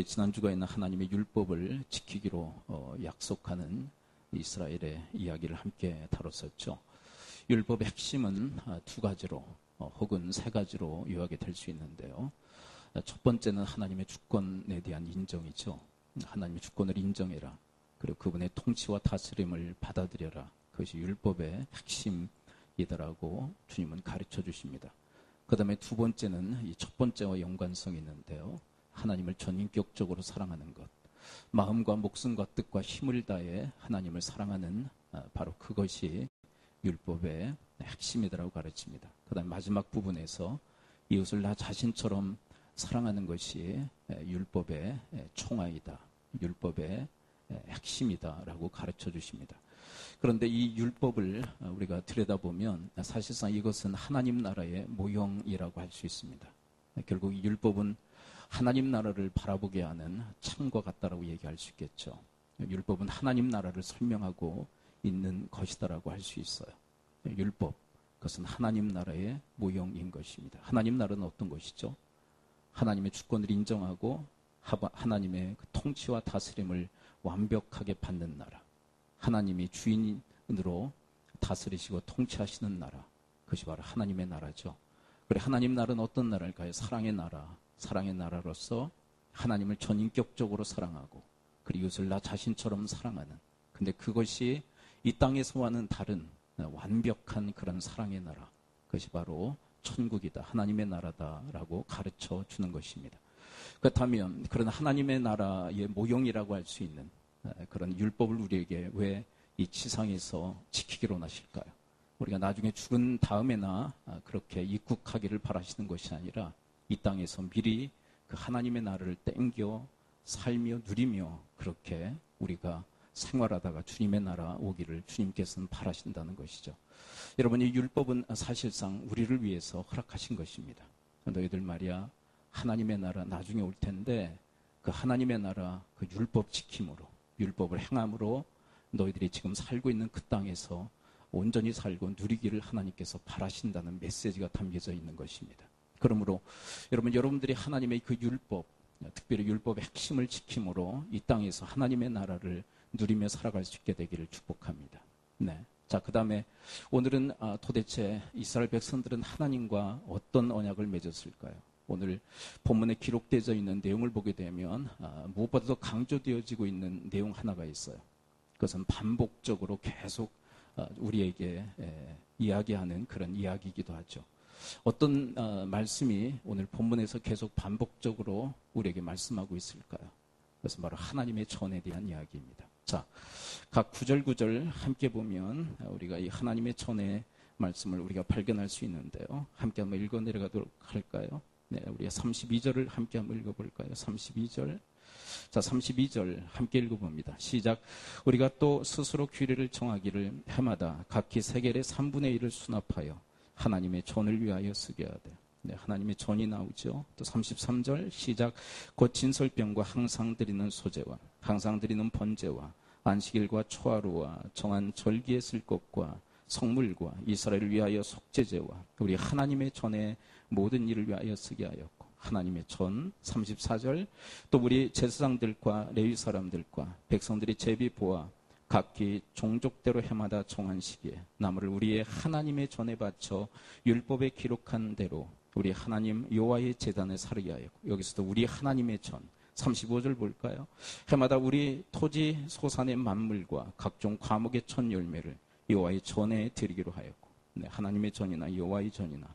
지난주가 있는 하나님의 율법을 지키기로 약속하는 이스라엘의 이야기를 함께 다뤘었죠. 율법의 핵심은 두 가지로 혹은 세 가지로 요약이 될 수 있는데요. 첫 번째는 하나님의 주권에 대한 인정이죠. 하나님의 주권을 인정해라. 그리고 그분의 통치와 다스림을 받아들여라. 그것이 율법의 핵심이다라고 주님은 가르쳐 주십니다. 그 다음에 두 번째는 이 첫 번째와 연관성이 있는데요. 하나님을 전인격적으로 사랑하는 것. 마음과 목숨과 뜻과 힘을 다해 하나님을 사랑하는 바로 그것이 율법의 핵심이다라고 가르칩니다. 그 다음에 마지막 부분에서 이웃을 나 자신처럼 사랑하는 것이 율법의 총아이다. 율법의 핵심이다라고 가르쳐 주십니다. 그런데 이 율법을 우리가 들여다보면 사실상 이것은 하나님 나라의 모형이라고 할 수 있습니다. 결국 이 율법은 하나님 나라를 바라보게 하는 창과 같다라고 얘기할 수 있겠죠. 율법은 하나님 나라를 설명하고 있는 것이다라고 할 수 있어요. 율법, 그것은 하나님 나라의 모형인 것입니다. 하나님 나라는 어떤 것이죠? 하나님의 주권을 인정하고 하나님의 그 통치와 다스림을 완벽하게 받는 나라. 하나님이 주인으로 다스리시고 통치하시는 나라. 그것이 바로 하나님의 나라죠. 그래, 하나님 나라는 어떤 나라일까요? 사랑의 나라. 사랑의 나라로서 하나님을 전인격적으로 사랑하고 그리고 이웃을 나 자신처럼 사랑하는, 근데 그것이 이 땅에서와는 다른 완벽한 그런 사랑의 나라, 그것이 바로 천국이다, 하나님의 나라다라고 가르쳐 주는 것입니다. 그렇다면 그런 하나님의 나라의 모형이라고 할 수 있는 그런 율법을 우리에게 왜 이 지상에서 지키기로 하실까요? 우리가 나중에 죽은 다음에나 그렇게 입국하기를 바라시는 것이 아니라 이 땅에서 미리 그 하나님의 나라를 땡겨 살며 누리며 그렇게 우리가 생활하다가 주님의 나라 오기를 주님께서는 바라신다는 것이죠. 여러분, 이 율법은 사실상 우리를 위해서 허락하신 것입니다. 너희들 말이야, 하나님의 나라 나중에 올 텐데 그 하나님의 나라 그 율법 지킴으로, 율법을 행함으로 너희들이 지금 살고 있는 그 땅에서 온전히 살고 누리기를 하나님께서 바라신다는 메시지가 담겨져 있는 것입니다. 그러므로 여러분들이 하나님의 그 율법, 특별히 율법의 핵심을 지킴으로 이 땅에서 하나님의 나라를 누리며 살아갈 수 있게 되기를 축복합니다. 네. 자, 그 다음에 오늘은 도대체 이스라엘 백성들은 하나님과 어떤 언약을 맺었을까요? 오늘 본문에 기록되어 있는 내용을 보게 되면 무엇보다도 강조되어지고 있는 내용 하나가 있어요. 그것은 반복적으로 계속 우리에게 이야기하는 그런 이야기이기도 하죠. 어떤 말씀이 오늘 본문에서 계속 반복적으로 우리에게 말씀하고 있을까요? 그것은 바로 하나님의 전에 대한 이야기입니다. 자, 각 구절 함께 보면 우리가 이 하나님의 전의 말씀을 우리가 발견할 수 있는데요. 함께 한번 읽어 내려가도록 할까요? 네, 우리가 32절을 함께 한번 읽어볼까요? 32절. 자, 32절 함께 읽어봅니다. 시작. 우리가 또 스스로 규례를 정하기를 해마다 각기 세겔의 3분의 1을 수납하여 하나님의 전을 위하여 쓰게 하되. 네, 하나님의 전이 나오죠. 또 33절 시작. 곧 진설병과 항상 드리는 소제와 항상 드리는 번제와 안식일과 초하루와 정한 절기에 쓸 것과 성물과 이스라엘을 위하여 속죄제와 우리 하나님의 전의 모든 일을 위하여 쓰게 하였고, 하나님의 전. 34절 또 우리 제사장들과 레위 사람들과 백성들이 제비 보아 각기 종족대로 해마다 정한 시기에 나무를 우리의 하나님의 전에 바쳐 율법에 기록한 대로 우리 하나님 여호와의 제단에 사르게 하였고, 여기서도 우리 하나님의 전. 35절 볼까요? 해마다 우리 토지 소산의 만물과 각종 과목의 첫 열매를 여호와의 전에 드리기로 하였고, 네, 하나님의 전이나 여호와의 전이나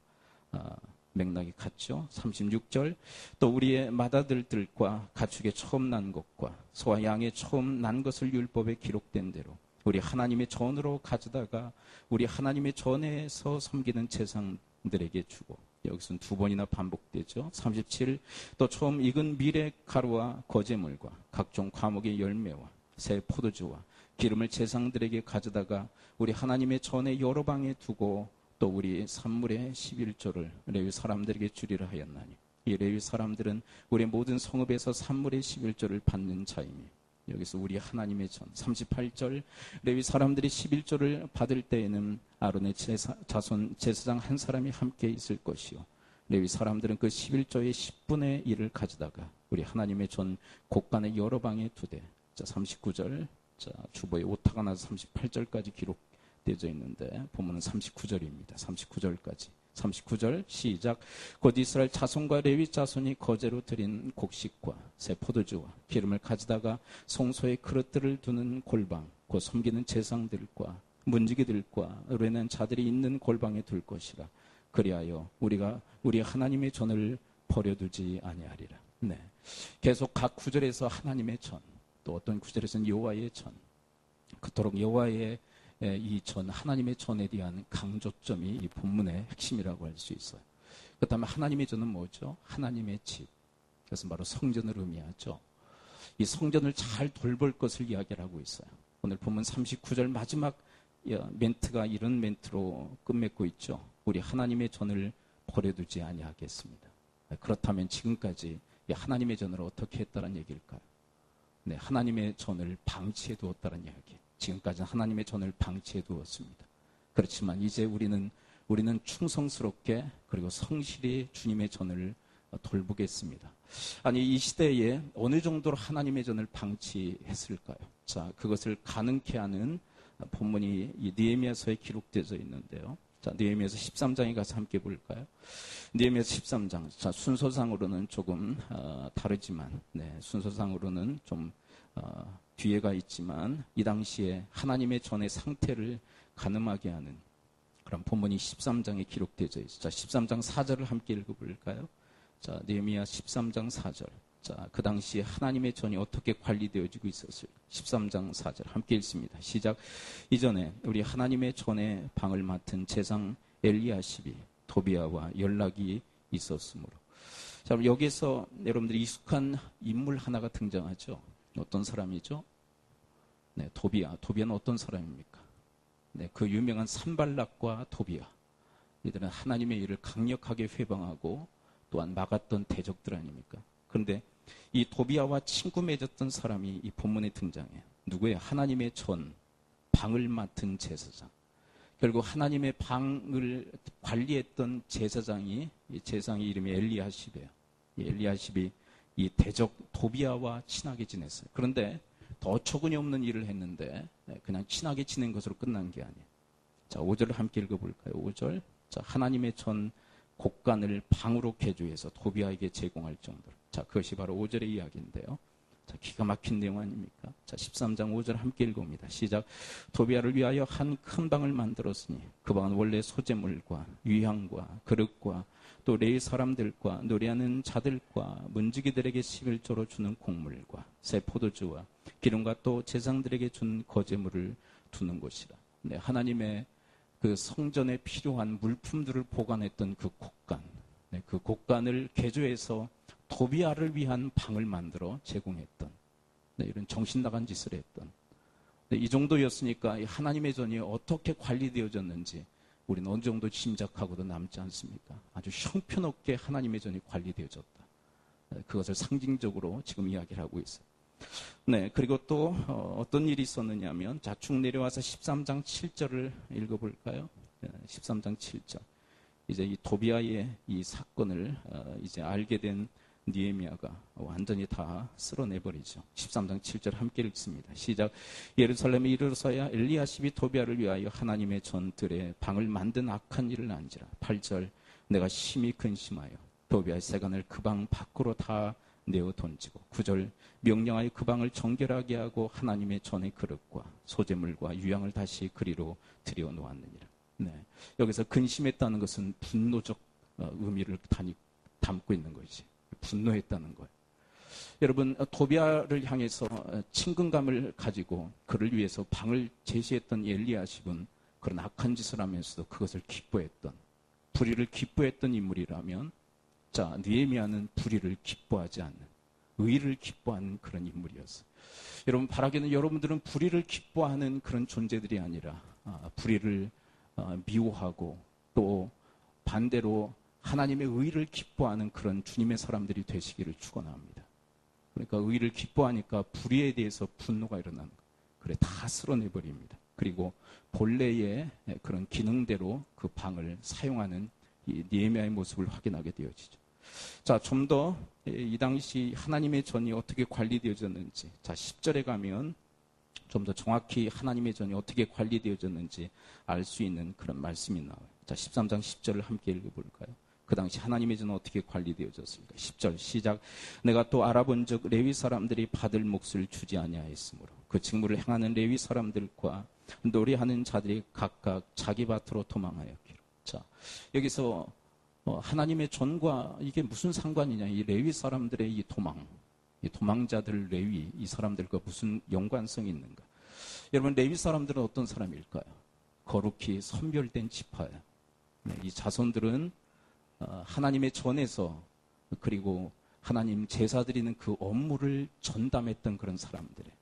맥락이 같죠. 36절 또 우리의 맏아들들과 가축의 처음 난 것과 소와 양의 처음 난 것을 율법에 기록된 대로 우리 하나님의 전으로 가져다가 우리 하나님의 전에서 섬기는 제사장들에게 주고, 여기서는 두 번이나 반복되죠. 37 또 처음 익은 밀의 가루와 거제물과 각종 과목의 열매와 새 포도주와 기름을 제사장들에게 가져다가 우리 하나님의 전에 여러 방에 두고 또 우리 산물의 11조를 레위 사람들에게 주리라 하였나니, 이 레위 사람들은 우리 모든 성읍에서 산물의 11조를 받는 자이니, 여기서 우리 하나님의 전. 38절 레위 사람들이 11조를 받을 때에는 아론의 자손 제사장 한 사람이 함께 있을 것이요 레위 사람들은 그 11조의 10분의 1을 가져다가 우리 하나님의 전 곡간의 여러 방에 두되, 자 39절, 자 주보에 오타가 나서 38절까지 기록되어 있는데 본문은 39절입니다. 39절까지. 39절 시작. 곧 이스라엘 자손과 레위 자손이 거제로 드린 곡식과 새 포도주와 기름을 가져다가 성소의 그릇들을 두는 골방, 곧 섬기는 제상들과 문지기들과 의뢰는 자들이 있는 골방에 둘 것이라. 그리하여 우리가 우리 하나님의 전을 버려두지 아니하리라. 네. 계속 각 구절에서 하나님의 전, 또 어떤 구절에서는 여호와의 전, 그토록 여호와의 이 전, 하나님의 전에 대한 강조점이 이 본문의 핵심이라고 할 수 있어요. 그 다음에 하나님의 전은 뭐죠? 하나님의 집. 그것은 바로 성전을 의미하죠. 이 성전을 잘 돌볼 것을 이야기를 하고 있어요. 오늘 본문 39절 마지막 멘트가 이런 멘트로 끝맺고 있죠. 우리 하나님의 전을 버려두지 아니하겠습니다. 그렇다면 지금까지 하나님의 전을 어떻게 했다는 얘기일까요? 네, 하나님의 전을 방치해 두었다는 이야기. 지금까지는 하나님의 전을 방치해 두었습니다. 그렇지만 이제 우리는 충성스럽게 그리고 성실히 주님의 전을 돌보겠습니다. 아니, 이 시대에 어느 정도로 하나님의 전을 방치했을까요? 자, 그것을 가능케 하는 본문이 이 느헤미야서에 기록되어 있는데요. 자, 느헤미야서 13장에 가서 함께 볼까요? 느헤미야서 13장. 자, 순서상으로는 조금 다르지만, 네, 순서상으로는 좀 뒤에가 있지만 이 당시에 하나님의 전의 상태를 가늠하게 하는 그런 본문이 13장에 기록되어 있어요. 자, 13장 4절을 함께 읽어볼까요? 자, 느헤미야 13장 4절. 자, 그 당시에 하나님의 전이 어떻게 관리되어지고 있었을까? 13장 4절 함께 읽습니다. 시작. 이전에 우리 하나님의 전의 방을 맡은 제상 엘리야십이 도비아와 연락이 있었으므로. 자, 여기서 여러분들이 익숙한 인물 하나가 등장하죠. 어떤 사람이죠? 네, 도비아. 도비아는 어떤 사람입니까? 네, 그 유명한 산발락과 도비아. 이들은 하나님의 일을 강력하게 회방하고 또한 막았던 대적들 아닙니까? 그런데 이 도비아와 친구 맺었던 사람이 이 본문에 등장해요. 누구예요? 하나님의 전, 방을 맡은 제사장. 결국 하나님의 방을 관리했던 제사장이, 이 제사장의 이름이 엘리야십이에요. 이 엘리야십이 이 대적 도비아와 친하게 지냈어요. 그런데 더 어처구니 없는 일을 했는데 그냥 친하게 지낸 것으로 끝난 게 아니에요. 자, 5절을 함께 읽어볼까요? 5절. 자, 하나님의 전 곡간을 방으로 개조해서 도비아에게 제공할 정도로. 자, 그것이 바로 5절의 이야기인데요. 자, 기가 막힌 내용 아닙니까? 자, 13장 5절 함께 읽어봅니다. 시작. 도비아를 위하여 한 큰 방을 만들었으니 그 방은 원래 소재물과 유향과 그릇과 또 레위 사람들과 노래하는 자들과 문지기들에게 11조로 주는 곡물과 새 포도주와 기름과 또 제상들에게 준 거제물을 두는 곳이라. 네, 하나님의 그 성전에 필요한 물품들을 보관했던 그 곡간, 네, 그 곡간을 개조해서 도비아를 위한 방을 만들어 제공했던, 네, 이런 정신 나간 짓을 했던, 네, 이 정도였으니까 하나님의 전이 어떻게 관리되어졌는지 우리는 어느 정도 짐작하고도 남지 않습니까? 아주 형편없게 하나님의 전이 관리되어졌다. 네, 그것을 상징적으로 지금 이야기를 하고 있어요. 네, 그리고 또 어떤 일이 있었느냐면, 자, 쭉 내려와서 13장 7절을 읽어볼까요? 13장 7절. 이제 이 도비아의 이 사건을 이제 알게 된 느헤미야가 완전히 다 쓸어내버리죠. 13장 7절 함께 읽습니다. 시작. 예루살렘에 이르러서야 엘리야십이 도비아를 위하여 하나님의 전들의 방을 만든 악한 일을 안지라. 8절. 내가 심히 근심하여 도비아의 세간을 그 방 밖으로 다 내어 던지고. 9절. 명령하여 그 방을 정결하게 하고 하나님의 전의 그릇과 소재물과 유향을 다시 그리로 들여 놓았느니라. 네. 여기서 근심했다는 것은 분노적 의미를 담고 있는 것이지. 분노했다는 거예요. 여러분, 도비아를 향해서 친근감을 가지고 그를 위해서 방을 제시했던 엘리야십은 그런 악한 짓을 하면서도 그것을 기뻐했던, 불의를 기뻐했던 인물이라면, 자, 느헤미야는 불의를 기뻐하지 않는, 의를 기뻐하는 그런 인물이었어요. 여러분, 바라기는 여러분들은 불의를 기뻐하는 그런 존재들이 아니라 불의를 미워하고 또 반대로 하나님의 의를 기뻐하는 그런 주님의 사람들이 되시기를 축원합니다. 그러니까 의를 기뻐하니까 불의에 대해서 분노가 일어나는 거예요. 그래, 다 쓸어내버립니다. 그리고 본래의 그런 기능대로 그 방을 사용하는 이 느헤미야의 모습을 확인하게 되어지죠. 자, 좀 더 이 당시 하나님의 전이 어떻게 관리되어졌는지, 자, 10절에 가면 좀 더 정확히 하나님의 전이 어떻게 관리되어졌는지 알 수 있는 그런 말씀이 나와요. 자, 13장 10절을 함께 읽어볼까요? 그 당시 하나님의 전은 어떻게 관리되어졌을까? 10절 시작. 내가 또 알아본즉 레위 사람들이 받을 몫을 주지 아니하였으므로 그 직무를 행하는 레위 사람들과 노래하는 자들이 각각 자기 밭으로 도망하였기로. 자, 여기서 하나님의 전과 이게 무슨 상관이냐? 이 레위 사람들의 이 도망자들 레위, 이 사람들과 무슨 연관성이 있는가? 여러분, 레위 사람들은 어떤 사람일까요? 거룩히 선별된 지파예요. 이 자손들은 하나님의 전에서 그리고 하나님 제사 드리는 그 업무를 전담했던 그런 사람들이에요.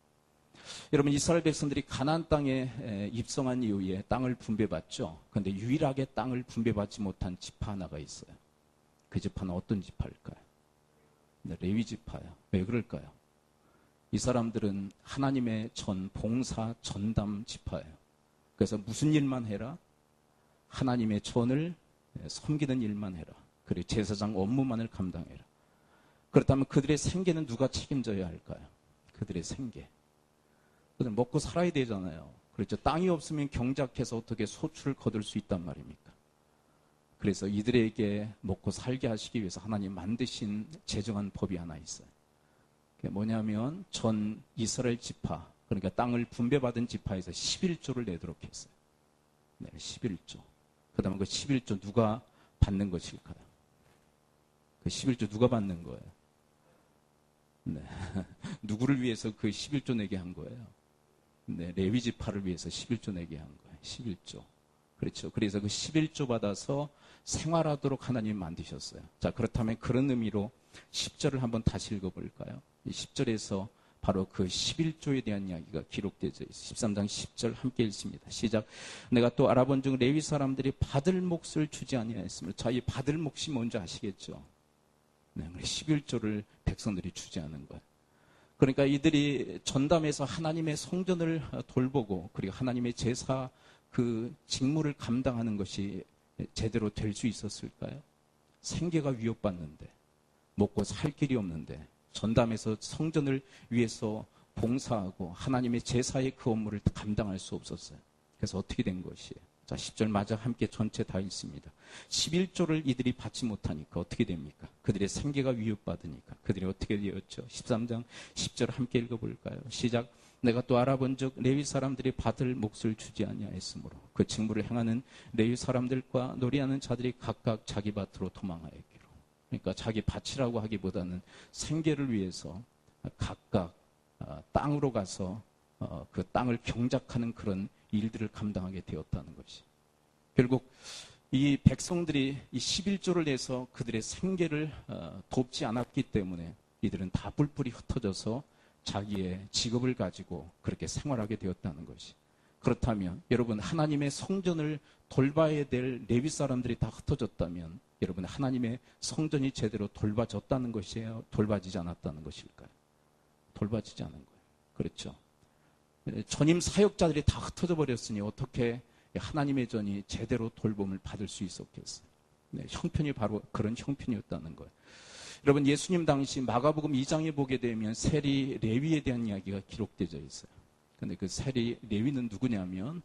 여러분, 이스라엘 백성들이 가나안 땅에 입성한 이후에 땅을 분배받죠. 그런데 유일하게 땅을 분배받지 못한 지파 하나가 있어요. 그 지파는 어떤 지파일까요? 레위 지파예요. 왜 그럴까요? 이 사람들은 하나님의 봉사 전담 지파예요. 그래서 무슨 일만 해라? 하나님의 전을 섬기는 일만 해라. 그리고 제사장 업무만을 감당해라. 그렇다면 그들의 생계는 누가 책임져야 할까요? 그들의 생계. 그들 먹고 살아야 되잖아요. 그렇죠. 땅이 없으면 경작해서 어떻게 소출을 거둘 수 있단 말입니까? 그래서 이들에게 먹고 살게 하시기 위해서 하나님 만드신 제정한 법이 하나 있어요. 그게 뭐냐면 전 이스라엘 지파, 그러니까 땅을 분배받은 지파에서 11조를 내도록 했어요. 네, 11조. 그 다음에 그 11조 누가 받는 것일까요? 그 11조 누가 받는 거예요? 네. 누구를 위해서 그 11조 내게 한 거예요? 네, 레위 지파를 위해서 11조 내게 한 거예요. 11조. 그렇죠. 그래서 그 11조 받아서 생활하도록 하나님이 만드셨어요. 자, 그렇다면 그런 의미로 10절을 한번 다시 읽어볼까요? 10절에서 바로 그 11조에 대한 이야기가 기록되어 있어요. 13장 10절 함께 읽습니다. 시작. 내가 또 알아본 중 레위 사람들이 받을 몫을 주지 아니하였으므로. 자, 이 받을 몫이 뭔지 아시겠죠? 네, 11조를 백성들이 주지 않은 거예요. 그러니까 이들이 전담해서 하나님의 성전을 돌보고 그리고 하나님의 제사 그 직무를 감당하는 것이 제대로 될 수 있었을까요? 생계가 위협받는데, 먹고 살 길이 없는데, 전담해서 성전을 위해서 봉사하고 하나님의 제사의 그 업무를 감당할 수 없었어요. 그래서 어떻게 된 것이에요? 자, 10절 마저 함께 전체 다 읽습니다. 11조를 이들이 받지 못하니까 어떻게 됩니까? 그들의 생계가 위협받으니까 그들이 어떻게 되었죠? 13장 10절 함께 읽어볼까요? 시작. 내가 또 알아본 적 레위 사람들이 받을 몫을 주지 아니하였으므로 그 직무를 행하는 레위 사람들과 노래하는 자들이 각각 자기 밭으로 도망하였기로. 그러니까 자기 밭이라고 하기보다는 생계를 위해서 각각 땅으로 가서 그 땅을 경작하는 그런 일들을 감당하게 되었다는 것이. 결국 이 백성들이 이 11조를 내서 그들의 생계를 돕지 않았기 때문에 이들은 다 뿔뿔이 흩어져서 자기의 직업을 가지고 그렇게 생활하게 되었다는 것이. 그렇다면 여러분, 하나님의 성전을 돌봐야 될 레위 사람들이 다 흩어졌다면 여러분, 하나님의 성전이 제대로 돌봐졌다는 것이에요? 돌봐지지 않았다는 것일까요? 돌봐지지 않은 거예요. 그렇죠. 전임 사역자들이 다 흩어져 버렸으니 어떻게 하나님의 전이 제대로 돌봄을 받을 수 있었겠어요? 네, 형편이 바로 그런 형편이었다는 거예요. 여러분, 예수님 당시 마가복음 2장에 보게 되면 세리 레위에 대한 이야기가 기록되어 있어요. 그런데 그 세리 레위는 누구냐면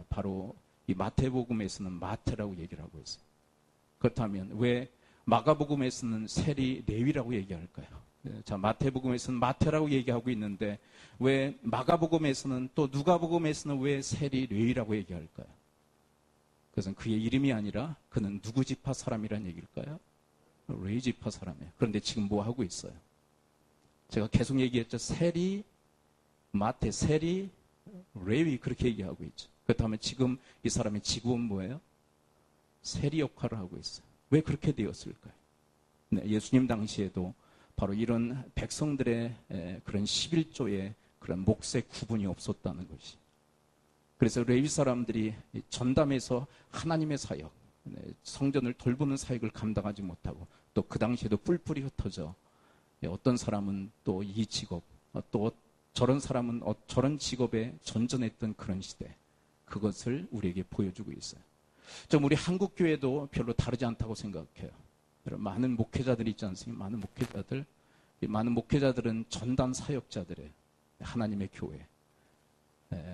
바로 이 마태복음에서는 마태라고 얘기를 하고 있어요. 그렇다면 왜 마가복음에서는 세리 레위라고 얘기할까요? 자, 마태복음에서는 마태라고 얘기하고 있는데 왜 마가복음에서는 또 누가복음에서는 왜 세리 레위라고 얘기할까요? 그것은 그의 이름이 아니라 그는 누구 지파 사람이란 얘기일까요? 레위 지파 사람이에요. 그런데 지금 뭐 하고 있어요? 제가 계속 얘기했죠. 세리, 마태, 세리, 레위 그렇게 얘기하고 있죠. 그렇다면 지금 이 사람의 직업은 뭐예요? 세리 역할을 하고 있어요. 왜 그렇게 되었을까요? 네, 예수님 당시에도 바로 이런 백성들의 그런 11조의 그런 몫의 구분이 없었다는 것이. 그래서 레위 사람들이 전담해서 하나님의 사역, 성전을 돌보는 사역을 감당하지 못하고 또 그 당시에도 뿔뿔이 흩어져 어떤 사람은 또 이 직업, 또 저런 사람은 저런 직업에 전전했던 그런 시대, 그것을 우리에게 보여주고 있어요. 좀 우리 한국 교회도 별로 다르지 않다고 생각해요. 많은 목회자들이 있지 않습니까? 많은 목회자들. 이 많은 목회자들은 전담 사역자들의 하나님의 교회,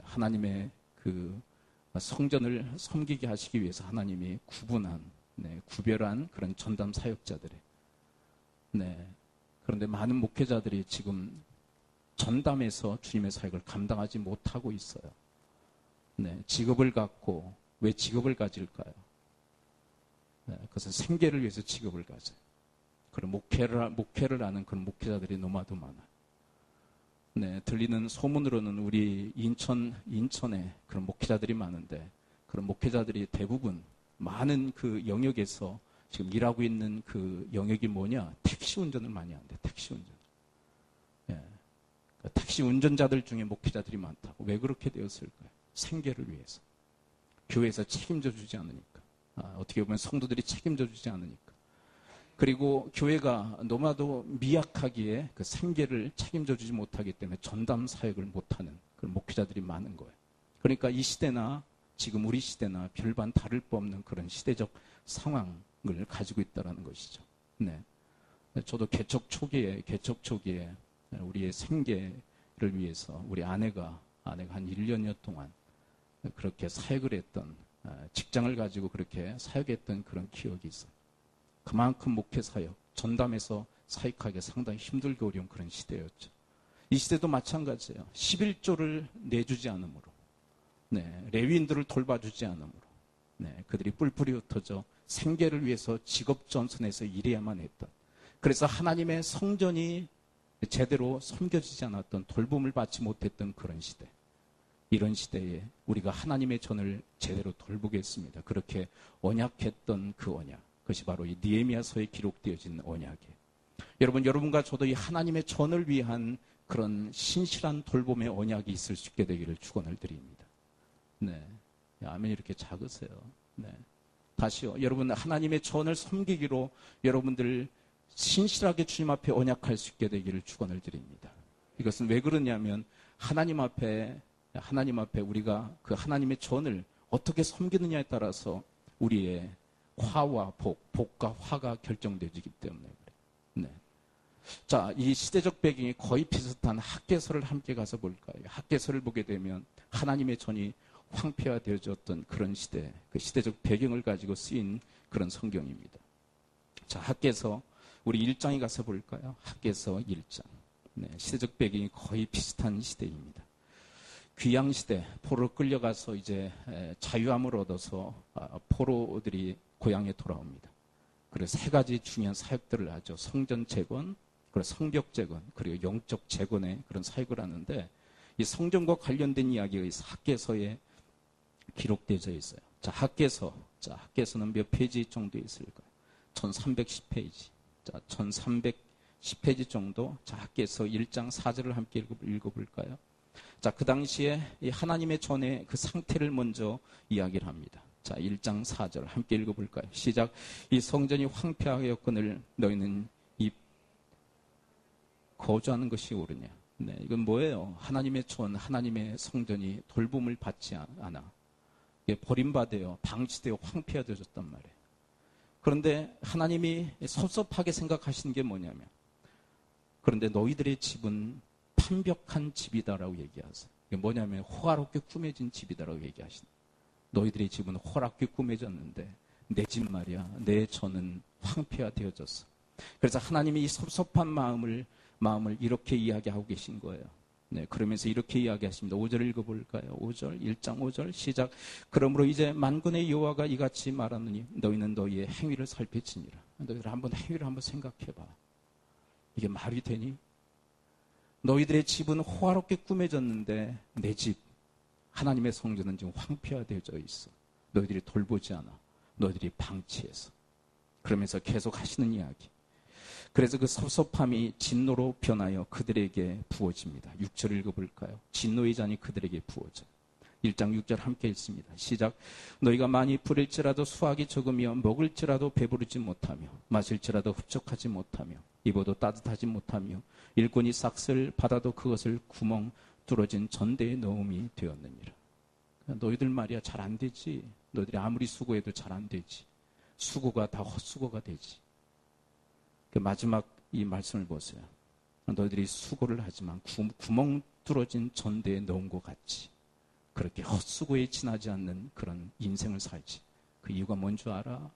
하나님의 그 성전을 섬기게 하시기 위해서 하나님이 구분한, 구별한 그런 전담 사역자들의. 그런데 많은 목회자들이 지금 전담해서 주님의 사역을 감당하지 못하고 있어요. 직업을 갖고 왜 직업을 가질까요? 그것은 생계를 위해서 직업을 가져요. 그런 목회를 하는 그런 목회자들이 너무나도 많아요. 들리는 소문으로는 우리 인천에 그런 목회자들이 많은데, 그런 목회자들이 대부분 많은 그 영역에서 지금 일하고 있는 그 영역이 뭐냐? 택시 운전을 많이 한대, 택시 운전. 택시 운전자들 중에 목회자들이 많다고. 왜 그렇게 되었을까요? 생계를 위해서. 교회에서 책임져 주지 않으니까. 어떻게 보면 성도들이 책임져 주지 않으니까. 그리고 교회가 너무나도 미약하기에 그 생계를 책임져 주지 못하기 때문에 전담 사역을 못하는 그런 목회자들이 많은 거예요. 그러니까 이 시대나 지금 우리 시대나 별반 다를 바 없는 그런 시대적 상황을 가지고 있다는 것이죠. 저도 개척 초기에 우리의 생계를 위해서 우리 아내가 한 1년여 동안 그렇게 사역을 했던, 직장을 가지고 그렇게 사역했던 그런 기억이 있어요. 그만큼 목회 사역, 전담해서 사역하기 상당히 힘들고 어려운 그런 시대였죠. 이 시대도 마찬가지예요. 11조를 내주지 않으므로, 레위인들을 돌봐주지 않으므로, 그들이 뿔뿔이 흩어져 생계를 위해서 직업전선에서 일해야만 했던, 그래서 하나님의 성전이 제대로 섬겨지지 않았던, 돌봄을 받지 못했던 그런 시대. 이런 시대에 우리가 하나님의 전을 제대로 돌보겠습니다. 그렇게 언약했던 그 언약, 그것이 바로 이 느헤미야서에 기록되어진 언약이에요. 여러분과 저도 이 하나님의 전을 위한 그런 신실한 돌봄의 언약이 있을 수 있게 되기를 축원을 드립니다. 아멘. 이렇게 작으세요. 다시요. 여러분, 하나님의 전을 섬기기로 여러분들 신실하게 주님 앞에 언약할 수 있게 되기를 축원을 드립니다. 이것은 왜 그러냐면 하나님 앞에 우리가 그 하나님의 전을 어떻게 섬기느냐에 따라서 우리의 화와 복과 화가 결정되기 때문에 그래요. 자, 이 시대적 배경이 거의 비슷한 학개서를 함께 가서 볼까요? 학개서를 보게 되면 하나님의 전이 황폐화되어졌던 그런 시대, 그 시대적 배경을 가지고 쓰인 그런 성경입니다. 자, 학개서 우리 1장에 가서 볼까요? 학개서 1장. 시대적 배경이 거의 비슷한 시대입니다. 귀양시대, 포로로 끌려가서 이제 자유함을 얻어서 포로들이 고향에 돌아옵니다. 그래서 세 가지 중요한 사역들을 하죠. 성전 재건, 그리고 성벽 재건, 그리고 영적 재건의 그런 사역을 하는데, 이 성전과 관련된 이야기가 학개서에 기록되어 있어요. 자, 학개서는 몇 페이지 정도 있을까요? 1310페이지. 자, 1310페이지 정도. 자, 학개서 1장 4절을 함께 읽어볼까요? 자, 그 당시에 이 하나님의 전의 그 상태를 먼저 이야기를 합니다. 자, 1장 4절 함께 읽어볼까요? 시작. 이 성전이 황폐하였거늘 너희는 이 거주하는 것이 옳으냐. 이건 뭐예요? 하나님의 전, 하나님의 성전이 돌봄을 받지 않아. 이게 버림받아요. 방치되어 황폐화되어졌단 말이에요. 그런데 하나님이 섭섭하게 생각하시는 게 뭐냐면, 그런데 너희들의 집은 완벽한 집이다라고 얘기하세요. 이게 뭐냐면 호화롭게 꾸며진 집이다라고 얘기하시는. 너희들의 집은 호화롭게 꾸며졌는데 내 집 말이야, 내 전은 황폐화되어졌어. 그래서 하나님이 이 섭섭한 마음을 이렇게 이야기하고 계신 거예요. 그러면서 이렇게 이야기하십니다. 5절 읽어볼까요? 5절, 1장 5절 시작. 그러므로 이제 만군의 여호와가 이같이 말하느니 너희는 너희의 행위를 살피치니라. 너희들 행위를 한번 생각해봐. 이게 말이 되니? 너희들의 집은 호화롭게 꾸며졌는데 내 집, 하나님의 성전은 지금 황폐화되어져 있어. 너희들이 돌보지 않아. 너희들이 방치해서. 그러면서 계속 하시는 이야기. 그래서 그 섭섭함이 진노로 변하여 그들에게 부어집니다. 6절 읽어볼까요? 진노의 잔이 그들에게 부어져. 1장 6절 함께 읽습니다. 시작. 너희가 많이 부릴지라도 수확이 적으며 먹을지라도 배부르지 못하며 마실지라도 흡족하지 못하며 입어도 따뜻하지 못하며 일꾼이 싹쓸 받아도 그것을 구멍 뚫어진 전대에 넣음이 되었느니라. 너희들 말이야 잘 안 되지. 너희들이 아무리 수고해도 잘 안 되지. 수고가 다 헛수고가 되지. 그 마지막 이 말씀을 보세요. 너희들이 수고를 하지만 구멍 뚫어진 전대에 넣은 것 같이 그렇게 헛수고에 지나지 않는 그런 인생을 살지. 그 이유가 뭔 줄 알아?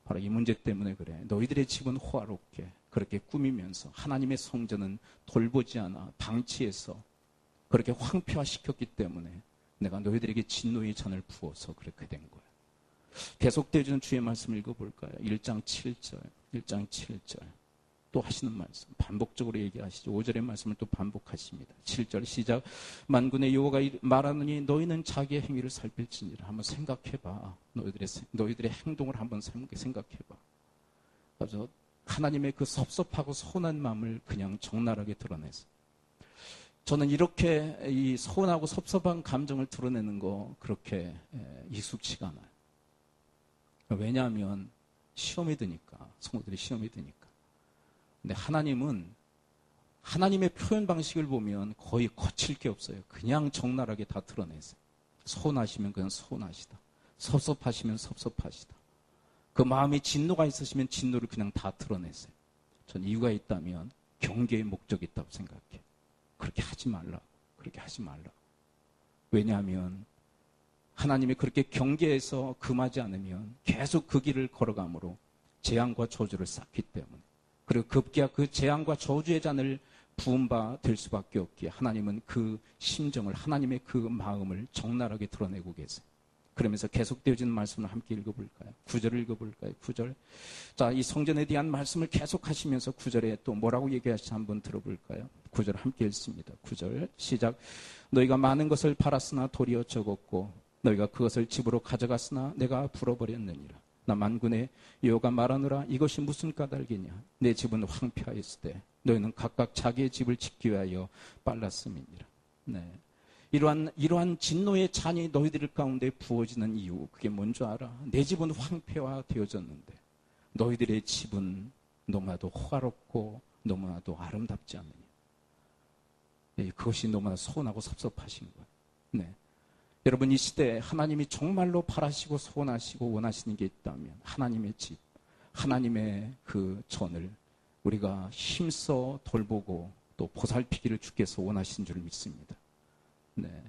바로 이 문제 때문에 그래. 너희들의 집은 호화롭게 그렇게 꾸미면서 하나님의 성전은 돌보지 않아 방치해서 그렇게 황폐화시켰기 때문에 내가 너희들에게 진노의 잔을 부어서 그렇게 된 거야. 계속되어지는 주의 말씀 읽어볼까요? 1장 7절, 1장 7절. 또 하시는 말씀, 반복적으로 얘기하시죠. 5절의 말씀을 또 반복하십니다. 7절 시작. 만군의 여호와가 말하느니 너희는 자기의 행위를 살필지니라. 한번 생각해봐. 너희들의 행동을 한번 생각해봐. 그래서 하나님의 그 섭섭하고 서운한 마음을 그냥 적나라하게 드러내서 저는 이렇게 이 서운하고 섭섭한 감정을 드러내는 거 그렇게 익숙치가 않아요. 왜냐하면 시험이 드니까, 성도들이 시험이 드니까. 근데 하나님은 하나님의 표현 방식을 보면 거의 거칠 게 없어요. 그냥 적나라하게 다 드러내세요. 서운하시면 그냥 서운하시다. 섭섭하시면 섭섭하시다. 그 마음에 진노가 있으시면 진노를 그냥 다 드러내세요. 전 이유가 있다면 경계의 목적이 있다고 생각해요. 그렇게 하지 말라. 그렇게 하지 말라. 왜냐하면 하나님이 그렇게 경계에서 금하지 않으면 계속 그 길을 걸어가므로 재앙과 저주를 쌓기 때문에 그리고 급기야 그 재앙과 저주의 잔을 부은 바 될 수밖에 없기에 하나님은 그 심정을 하나님의 그 마음을 적나라하게 드러내고 계세요. 그러면서 계속되어지는 말씀을 함께 읽어볼까요? 9절을 읽어볼까요? 9절. 자, 이 성전에 대한 말씀을 계속 하시면서 9절에 또 뭐라고 얘기하시지 한번 들어볼까요? 9절 함께 읽습니다. 9절 시작. 너희가 많은 것을 팔았으나 도리어 적었고 너희가 그것을 집으로 가져갔으나 내가 불어버렸느니라. 나 만군의 여호와가 말하노라. 이것이 무슨 까닭이냐. 내 집은 황폐하였을 때 너희는 각각 자기의 집을 짓기 위하여 빨랐음이니라. 네. 이러한 진노의 잔이 너희들 가운데 부어지는 이유, 그게 뭔 줄 알아? 내 집은 황폐화되어졌는데 너희들의 집은 너무나도 호화롭고 너무나도 아름답지 않느냐. 네, 그것이 너무나 서운하고 섭섭하신 거예요. 네. 여러분, 이 시대에 하나님이 정말로 바라시고 소원하시고 원하시는 게 있다면 하나님의 집, 하나님의 그 전을 우리가 힘써 돌보고 또 보살피기를 주께서 원하신 줄 믿습니다. 네.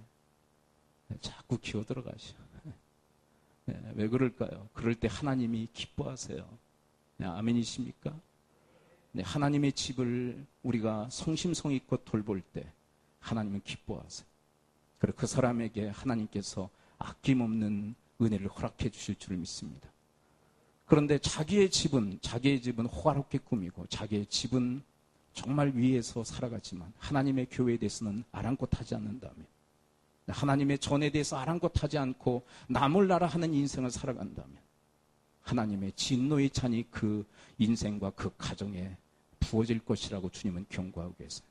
자꾸 기어 들어가셔. 네. 왜 그럴까요? 그럴 때 하나님이 기뻐하세요. 네. 아멘이십니까? 네. 하나님의 집을 우리가 성심성의껏 돌볼 때 하나님은 기뻐하세요. 그리고 그 사람에게 하나님께서 아낌없는 은혜를 허락해 주실 줄 믿습니다. 그런데 자기의 집은 호화롭게 꾸미고 자기의 집은 정말 위에서 살아가지만 하나님의 교회에 대해서는 아랑곳하지 않는다면, 하나님의 전에 대해서 아랑곳하지 않고 나 몰라라 하는 인생을 살아간다면 하나님의 진노의 잔이 그 인생과 그 가정에 부어질 것이라고 주님은 경고하고 계세요.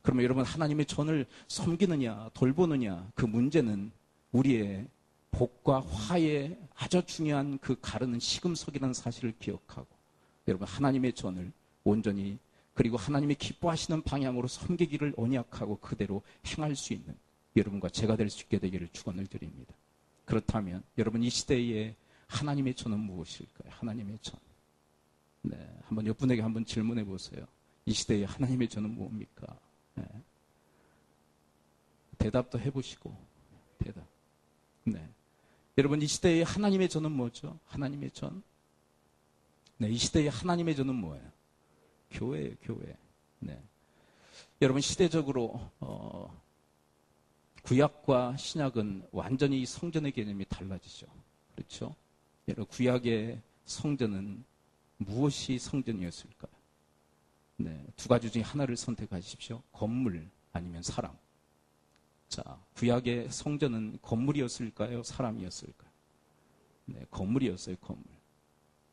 그러면 여러분, 하나님의 전을 섬기느냐 돌보느냐, 그 문제는 우리의 복과 화의 아주 중요한 그 가르는 시금석이라는 사실을 기억하고 여러분, 하나님의 전을 온전히 그리고 하나님이 기뻐하시는 방향으로 섬기기를 언약하고 그대로 행할 수 있는 여러분과 제가 될 수 있게 되기를 축원을 드립니다. 그렇다면 여러분, 이 시대에 하나님의 전은 무엇일까요? 하나님의 전. 네, 한번 옆 분에게 한번 질문해 보세요. 이 시대에 하나님의 전은 뭡니까? 네. 대답도 해보시고. 대답. 네. 여러분, 이 시대에 하나님의 전은 뭐죠? 하나님의 전. 네, 이 시대에 하나님의 전은 뭐예요? 교회예요, 교회. 네. 여러분, 시대적으로 구약과 신약은 완전히 성전의 개념이 달라지죠. 그렇죠? 여러분, 구약의 성전은 무엇이 성전이었을까요? 네, 두 가지 중에 하나를 선택하십시오. 건물 아니면 사람. 자, 구약의 성전은 건물이었을까요? 사람이었을까요? 네, 건물이었어요, 건물.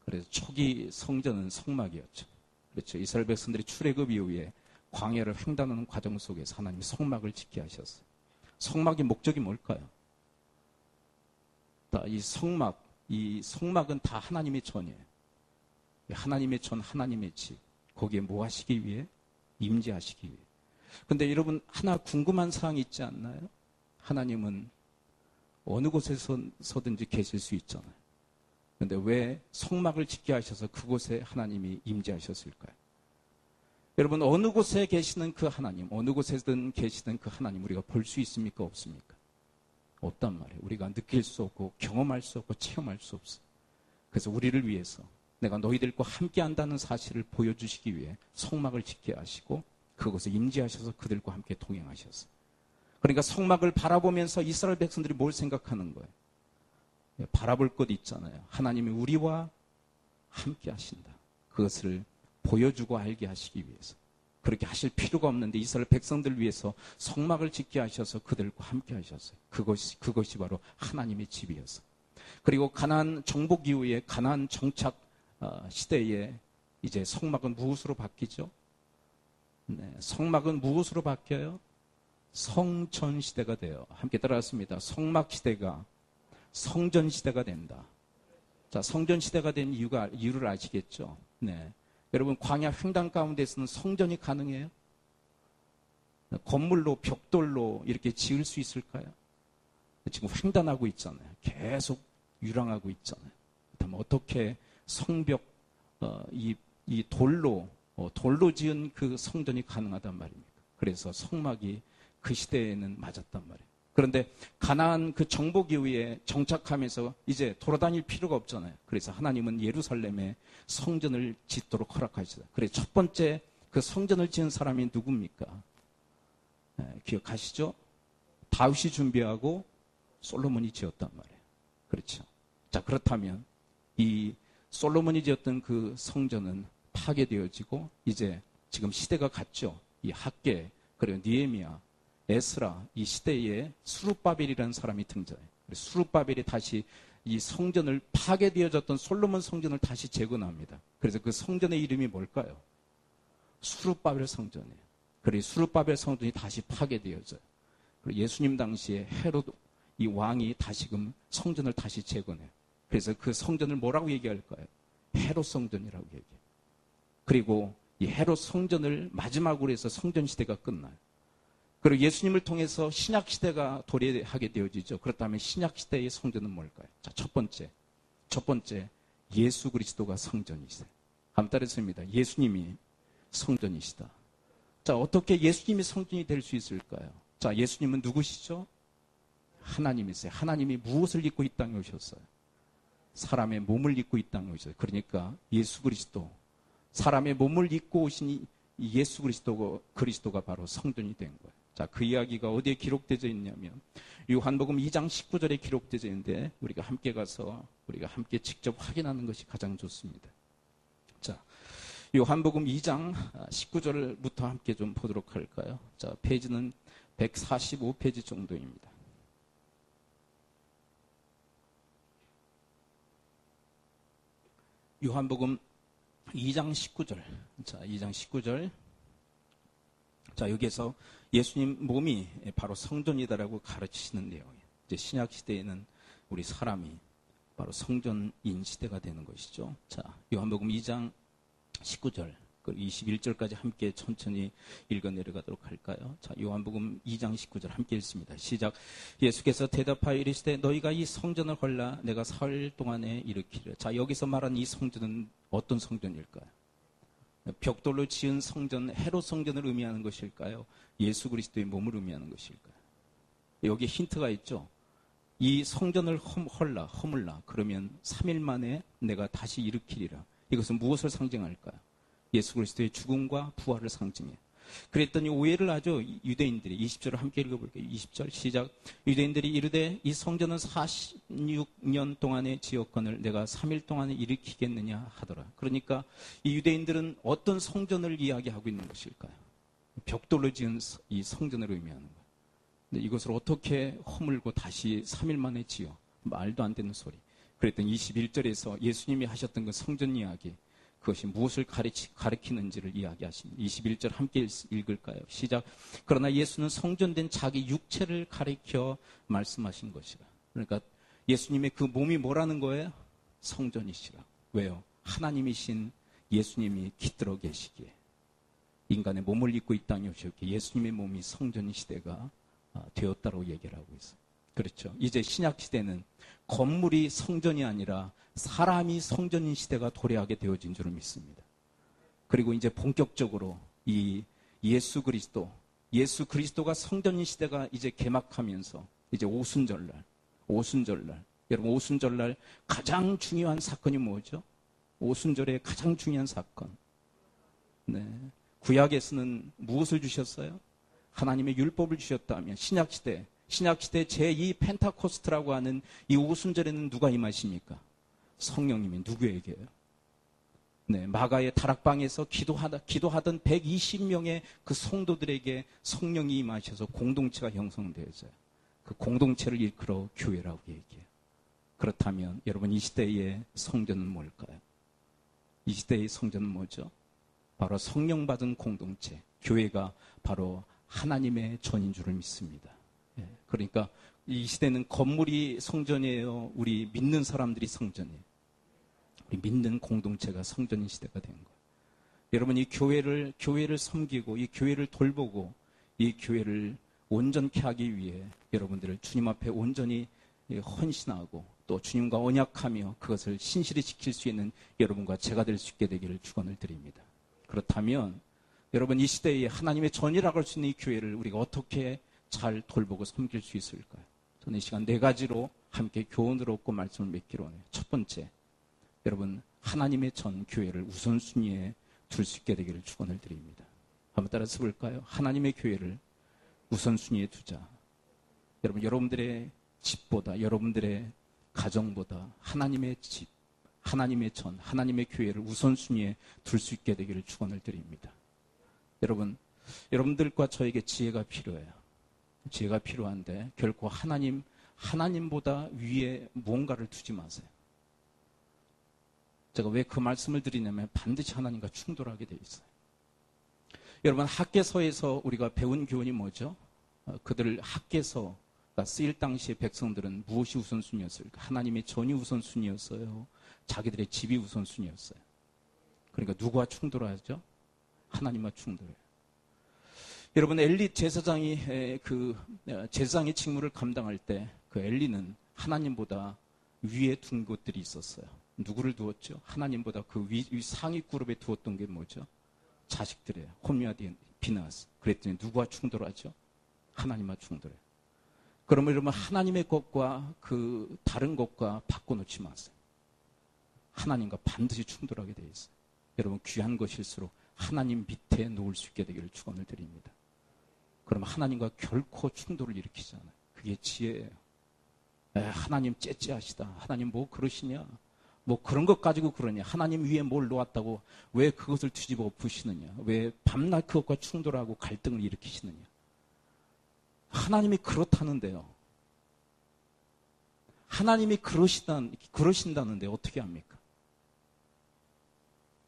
그래서 초기 성전은 성막이었죠. 그렇죠. 이스라엘 백성들이 출애굽 이후에 광야를 횡단하는 과정 속에서 하나님이 성막을 짓게 하셨어요. 성막의 목적이 뭘까요? 이 성막은 다 하나님의 전이에요. 하나님의 전, 하나님의 집. 거기에 뭐 하시기 위해? 임재하시기 위해. 근데 여러분, 하나 궁금한 사항이 있지 않나요? 하나님은 어느 곳에서든지 계실 수 있잖아요. 그런데 왜 성막을 짓게 하셔서 그곳에 하나님이 임재하셨을까요? 여러분, 어느 곳에 계시는 그 하나님, 어느 곳에든 계시는 그 하나님 우리가 볼 수 있습니까? 없습니까? 없단 말이에요. 우리가 느낄 수 없고 경험할 수 없고 체험할 수 없어요. 그래서 우리를 위해서 내가 너희들과 함께 한다는 사실을 보여주시기 위해 성막을 짓게 하시고 그곳에 임재하셔서 그들과 함께 동행하셨어요. 그러니까 성막을 바라보면서 이스라엘 백성들이 뭘 생각하는 거예요? 바라볼 것 있잖아요. 하나님이 우리와 함께 하신다. 그것을 보여주고 알게 하시기 위해서. 그렇게 하실 필요가 없는데 이스라엘 백성들을 위해서 성막을 짓게 하셔서 그들과 함께 하셨어요. 그것이 바로 하나님의 집이었어요. 그리고 가나안 정복 이후에 가나안 정착 시대에 이제 성막은 무엇으로 바뀌죠? 네, 성막은 무엇으로 바뀌어요? 성전 시대가 돼요. 함께 따라갔습니다. 성막 시대가 성전 시대가 된다. 자, 성전 시대가 된 이유를 아시겠죠? 네. 여러분, 광야 횡단 가운데서는 성전이 가능해요? 건물로, 벽돌로 이렇게 지을 수 있을까요? 지금 횡단하고 있잖아요. 계속 유랑하고 있잖아요. 그렇다면 어떻게 성벽, 이 돌로 지은 그 성전이 가능하단 말입니까? 그래서 성막이 그 시대에는 맞았단 말이에요. 그런데 가나안 그 정복 이후에 정착하면서 이제 돌아다닐 필요가 없잖아요. 그래서 하나님은 예루살렘에 성전을 짓도록 허락하셨어요. 그래서 첫 번째 그 성전을 지은 사람이 누굽니까? 네, 기억하시죠? 다윗이 준비하고 솔로몬이 지었단 말이에요. 그렇죠. 자, 그렇다면 이 솔로몬이 지었던 그 성전은 파괴되어지고 이제 지금 시대가 갔죠. 이 학개, 그리고 느헤미야, 에스라, 이 시대에 수룹바벨이라는 사람이 등장해요. 수룹바벨이 다시 이 성전을 파괴되어졌던 솔로몬 성전을 다시 재건합니다. 그래서 그 성전의 이름이 뭘까요? 수룹바벨 성전이에요. 그래서 수룹바벨 성전이 다시 파괴되어져요. 그리고 예수님 당시에 헤롯 이 왕이 다시금 성전을 다시 재건해요. 그래서 그 성전을 뭐라고 얘기할까요? 헤롯 성전이라고 얘기해요. 그리고 이 헤롯 성전을 마지막으로 해서 성전 시대가 끝나요. 그리고 예수님을 통해서 신약 시대가 도래하게 되어지죠. 그렇다면 신약 시대의 성전은 뭘까요? 자, 첫 번째 예수 그리스도가 성전이시다. 한번 따라했습니다. 예수님이 성전이시다. 자, 어떻게 예수님이 성전이 될 수 있을까요? 자, 예수님은 누구시죠? 하나님이세요. 하나님이 무엇을 입고 이 땅에 오셨어요? 사람의 몸을 입고 이 땅에 오셨어요. 그러니까 예수 그리스도, 사람의 몸을 입고 오신 예수 그리스도가 바로 성전이 된 거예요. 자, 그 이야기가 어디에 기록되어 있냐면 요한복음 2장 19절에 기록되어 있는데 우리가 함께 가서 우리가 함께 직접 확인하는 것이 가장 좋습니다. 자, 요한복음 2장 19절부터 함께 좀 보도록 할까요? 자, 페이지는 145페이지 정도입니다. 요한복음 2장 19절. 자, 2장 19절. 자, 여기에서 예수님 몸이 바로 성전이다라고 가르치시는 내용이에요. 이제 신약 시대에는 우리 사람이 바로 성전인 시대가 되는 것이죠. 자, 요한복음 2장 19절, 21절까지 함께 천천히 읽어 내려가도록 할까요? 자, 요한복음 2장 19절 함께 읽습니다. 시작. 예수께서 대답하여 이르시되 너희가 이 성전을 헐라 내가 사흘 동안에 일으키리라. 자, 여기서 말하는 이 성전은 어떤 성전일까요? 벽돌로 지은 성전, 헤롯 성전을 의미하는 것일까요? 예수 그리스도의 몸을 의미하는 것일까요? 여기 힌트가 있죠. 이 성전을 허물라. 그러면 3일 만에 내가 다시 일으키리라. 이것은 무엇을 상징할까요? 예수 그리스도의 죽음과 부활을 상징해요. 그랬더니 오해를 하죠. 유대인들이. 20절을 함께 읽어볼게요. 20절 시작. 유대인들이 이르되 이 성전은 46년 동안의 지었건을 내가 3일 동안에 일으키겠느냐 하더라. 그러니까 이 유대인들은 어떤 성전을 이야기하고 있는 것일까요? 벽돌로 지은 이 성전을 의미하는 거예요. 근데 이것을 어떻게 허물고 다시 3일 만에 지어? 말도 안 되는 소리. 그랬더니 21절에서 예수님이 하셨던 그 성전 이야기, 그것이 무엇을 가리키는지를 이야기하십니다. 21절 함께 읽을까요? 시작. 그러나 예수는 성전된 자기 육체를 가리켜 말씀하신 것이라. 그러니까 예수님의 그 몸이 뭐라는 거예요? 성전이시라. 왜요? 하나님이신 예수님이 깃들어 계시기에. 인간의 몸을 입고 이 땅에 오셨기에 예수님의 몸이 성전 시대가 되었다고 얘기를 하고 있어요. 그렇죠. 이제 신약 시대는 건물이 성전이 아니라 사람이 성전인 시대가 도래하게 되어진 줄을 믿습니다. 그리고 이제 본격적으로 이 예수 그리스도가 성전인 시대가 이제 개막하면서 이제 오순절날, 여러분 오순절날 가장 중요한 사건이 뭐죠? 오순절의 가장 중요한 사건. 네. 구약에서는 무엇을 주셨어요? 하나님의 율법을 주셨다면 신약시대 제2 펜타코스트라고 하는 이 오순절에는 누가 임하십니까? 성령님이 누구에게요? 네, 마가의 다락방에서 기도하던 120명의 그 성도들에게 성령이 임하셔서 공동체가 형성되어져요. 그 공동체를 일컬어 교회라고 얘기해요. 그렇다면 여러분 이 시대의 성전은 뭘까요? 이 시대의 성전은 뭐죠? 바로 성령 받은 공동체, 교회가 바로 하나님의 전인 줄을 믿습니다. 그러니까 이 시대는 건물이 성전이에요? 우리 믿는 사람들이 성전이에요? 우리 믿는 공동체가 성전인 시대가 된 거예요. 여러분 이 교회를 섬기고 이 교회를 돌보고 이 교회를 온전케 하기 위해 여러분들을 주님 앞에 온전히 헌신하고 또 주님과 언약하며 그것을 신실히 지킬 수 있는 여러분과 제가 될 수 있게 되기를 축원을 드립니다. 그렇다면 여러분 이 시대에 하나님의 전이라고 할 수 있는 이 교회를 우리가 어떻게 잘 돌보고 섬길 수 있을까요? 저는 이 시간 4가지로 함께 교훈을 얻고 말씀을 맺기로 하네요. 첫 번째, 여러분 하나님의 전 교회를 우선순위에 둘 수 있게 되기를 축원을 드립니다. 한번 따라서 볼까요? 하나님의 교회를 우선순위에 두자. 여러분 여러분들의 집보다 여러분들의 가정보다 하나님의 집, 하나님의 전, 하나님의 교회를 우선순위에 둘 수 있게 되기를 축원을 드립니다. 여러분들과 저에게 지혜가 필요해요. 지혜가 필요한데 결코 하나님보다 위에 뭔가를 두지 마세요. 제가 왜 그 말씀을 드리냐면 반드시 하나님과 충돌하게 돼 있어요. 여러분 학개서에서 우리가 배운 교훈이 뭐죠? 그들을 학개서가 쓰일 당시의 백성들은 무엇이 우선순위였을까? 하나님의 전이 우선순위였어요. 자기들의 집이 우선순위였어요. 그러니까 누구와 충돌하죠? 하나님과 충돌해요. 여러분 엘리 제사장이 제사장의 직무를 감당할 때 그 엘리는 하나님보다 위에 둔 것들이 있었어요. 누구를 두었죠? 하나님보다 그 상위 그룹에 두었던 게 뭐죠? 자식들이에요. 홈리와 비나스. 그랬더니 누구와 충돌하죠? 하나님과 충돌해요. 그러면 여러분 하나님의 것과 그 다른 것과 바꿔놓지 마세요. 하나님과 반드시 충돌하게 되어 있어요. 여러분 귀한 것일수록 하나님 밑에 놓을 수 있게 되기를 축원을 드립니다. 그러면 하나님과 결코 충돌을 일으키지 않아요. 그게 지혜예요. 하나님 째째하시다. 하나님 뭐 그러시냐? 뭐 그런 것 가지고 그러냐? 하나님 위에 뭘 놓았다고 왜 그것을 뒤집어 엎으시느냐? 왜 밤낮 그것과 충돌하고 갈등을 일으키시느냐? 하나님이 그렇다는데요. 하나님이 그러신다는데 어떻게 합니까?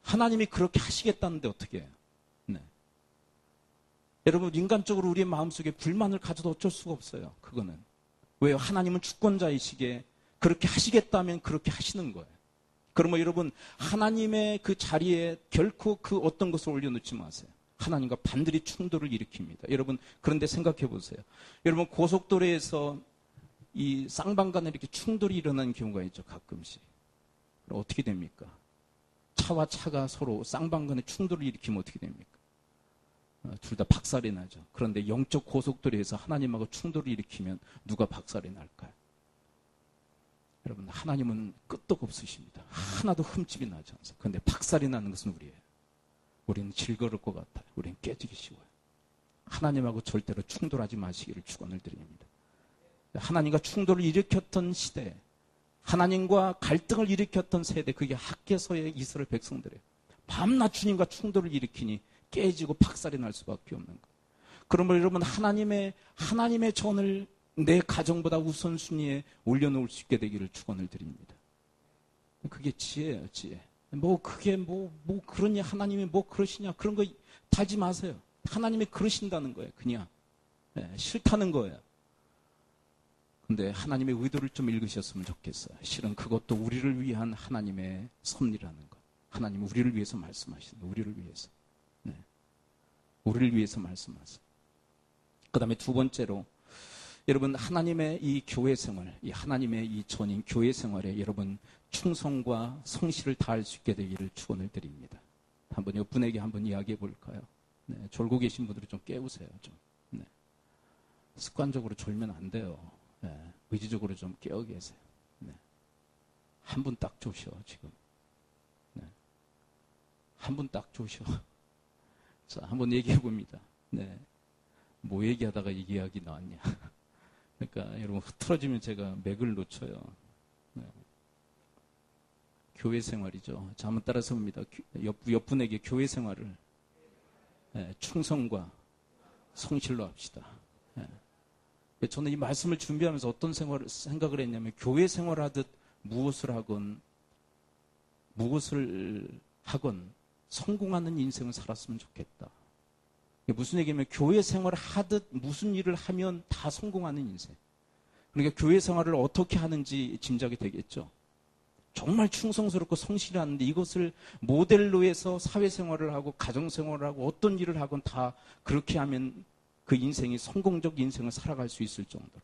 하나님이 그렇게 하시겠다는데 어떻게 해요? 네. 여러분 인간적으로 우리의 마음속에 불만을 가져도 어쩔 수가 없어요. 그거는. 왜요? 하나님은 주권자이시기에 그렇게 하시겠다면 그렇게 하시는 거예요. 그러면 여러분 하나님의 그 자리에 결코 그 어떤 것을 올려놓지 마세요. 하나님과 반드시 충돌을 일으킵니다. 여러분 그런데 생각해 보세요. 여러분 고속도로에서 이 쌍방간에 이렇게 충돌이 일어나는 경우가 있죠. 가끔씩. 그럼 어떻게 됩니까? 차와 차가 서로 쌍방간에 충돌을 일으키면 어떻게 됩니까? 둘 다 박살이 나죠. 그런데 영적 고속도로에서 하나님하고 충돌을 일으키면 누가 박살이 날까요? 여러분 하나님은 끄떡 없으십니다. 하나도 흠집이 나지 않습니다. 그런데 박살이 나는 것은 우리예요. 우리는 즐거울 것 같아요. 우리는 깨지기 쉬워요. 하나님하고 절대로 충돌하지 마시기를 축원을 드립니다. 하나님과 충돌을 일으켰던 시대, 하나님과 갈등을 일으켰던 세대, 그게 학개서의 이스라엘 백성들이에요. 밤낮 주님과 충돌을 일으키니 깨지고 박살이 날 수밖에 없는 거예요. 그러면 여러분 하나님의 전을 내 가정보다 우선순위에 올려놓을 수 있게 되기를 축원을 드립니다. 그게 지혜예요, 지혜. 그게 그러냐, 하나님이 뭐 그러시냐, 그런 거 달지 마세요. 하나님이 그러신다는 거예요, 그냥. 싫다는 거예요. 근데 하나님의 의도를 좀 읽으셨으면 좋겠어요. 실은 그것도 우리를 위한 하나님의 섭리라는 것. 하나님 우리를 위해서 말씀하시는 거예요, 우리를 위해서. 우리를 위해서 말씀하세요. 그 다음에 두 번째로 여러분, 하나님의 이 교회 생활, 이 하나님의 이 전인 교회 생활에 여러분 충성과 성실을 다할 수 있게 되기를 축원을 드립니다. 한번 옆분에게 한번 이야기해 볼까요? 네, 졸고 계신 분들은 좀 깨우세요. 좀. 네. 습관적으로 졸면 안 돼요. 네, 의지적으로 좀 깨어 계세요. 네. 한 분 딱 조셔 지금. 네. 한 분 딱 조셔. 자, 한번 얘기해 봅니다. 네. 뭐 얘기하다가 이 이야기 나왔냐. 그러니까 여러분 흐트러지면 제가 맥을 놓쳐요. 네. 교회 생활이죠. 자, 한번 따라서 봅니다. 옆분에게 교회 생활을 충성과 성실로 합시다. 저는 이 말씀을 준비하면서 어떤 생각을 했냐면 교회 생활하듯 무엇을 하건 성공하는 인생을 살았으면 좋겠다. 무슨 얘기냐면 교회 생활을 하듯 무슨 일을 하면 다 성공하는 인생. 그러니까 교회 생활을 어떻게 하는지 짐작이 되겠죠. 정말 충성스럽고 성실히 하는데 이것을 모델로 해서 사회생활을 하고 가정생활을 하고 어떤 일을 하건 다 그렇게 하면 그 인생이 성공적 인생을 살아갈 수 있을 정도로.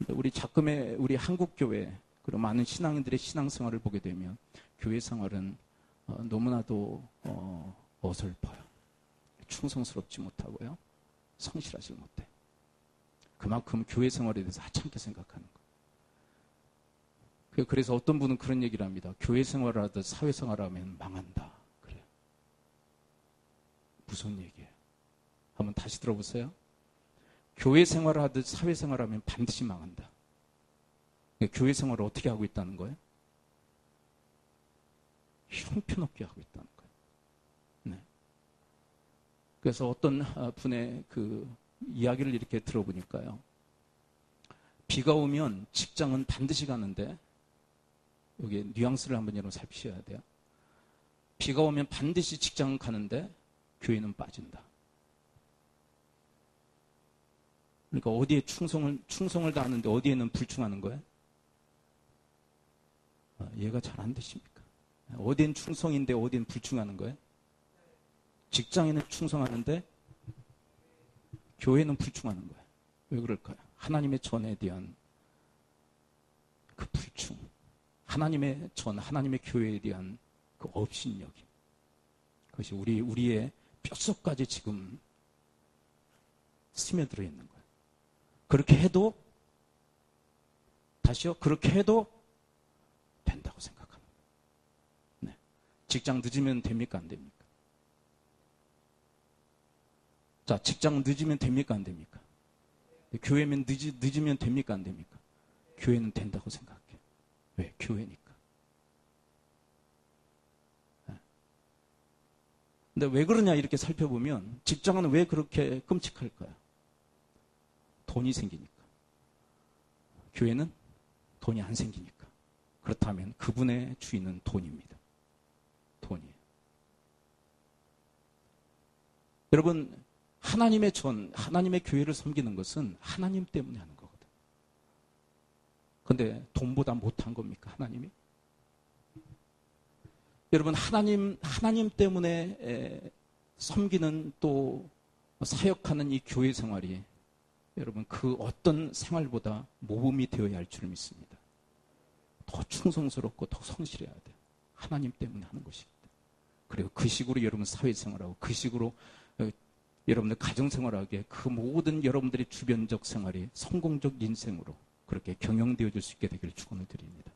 우리 작금의 우리 한국교회 그리고 많은 신앙인들의 신앙생활을 보게 되면 교회 생활은 너무나도 어설퍼요. 충성스럽지 못하고요. 성실하지 못해. 그만큼 교회 생활에 대해서 하찮게 생각하는 거예요. 그래서 어떤 분은 그런 얘기를 합니다. 교회 생활을 하듯 사회생활을 하면 망한다. 그래요. 무슨 얘기예요? 한번 다시 들어보세요. 교회 생활을 하듯 사회생활을 하면 반드시 망한다. 교회 생활을 어떻게 하고 있다는 거예요? 형편없게 하고 있다는 거예요. 네. 그래서 어떤 분의 그 이야기를 이렇게 들어보니까요. 비가 오면 직장은 반드시 가는데 여기 뉘앙스를 한번 여러분 살피셔야 돼요. 비가 오면 반드시 직장은 가는데 교회는 빠진다. 그러니까 어디에 충성을 다하는데 어디에는 불충하는 거예요? 이해가 잘 안 되십니까? 어디엔 충성인데 어디엔 불충하는 거예요? 직장에는 충성하는데 교회는 불충하는 거예요. 왜 그럴까요? 하나님의 전에 대한 그 불충, 하나님의 교회에 대한 그 업신여김, 그것이 우리의 뼛속까지 지금 스며들어 있는 거예요. 그렇게 해도 다시요. 그렇게 해도 된다고 생각합니다. 네. 직장 늦으면 됩니까? 안 됩니까? 자, 직장 늦으면 됩니까? 안 됩니까? 교회면 늦으면 됩니까? 안 됩니까? 교회는 된다고 생각해. 왜? 교회니까. 네. 근데 왜 그러냐 이렇게 살펴보면 직장은 왜 그렇게 끔찍할까요? 돈이 생기니까. 교회는 돈이 안 생기니까. 그렇다면 그분의 주인은 돈입니다. 돈이에요. 여러분, 하나님의 교회를 섬기는 것은 하나님 때문에 하는 거거든. 근데 돈보다 못한 겁니까, 하나님이? 여러분, 하나님 때문에 섬기는 또 사역하는 이 교회 생활이 여러분, 그 어떤 생활보다 모범이 되어야 할 줄 믿습니다. 더 충성스럽고 더 성실해야 돼요. 하나님 때문에 하는 것입니다. 그리고 그 식으로 여러분 사회생활하고 그 식으로 여러분들 가정생활하기에 그 모든 여러분들의 주변적 생활이 성공적 인생으로 그렇게 경영되어질 수 있게 되기를 축원을 드립니다.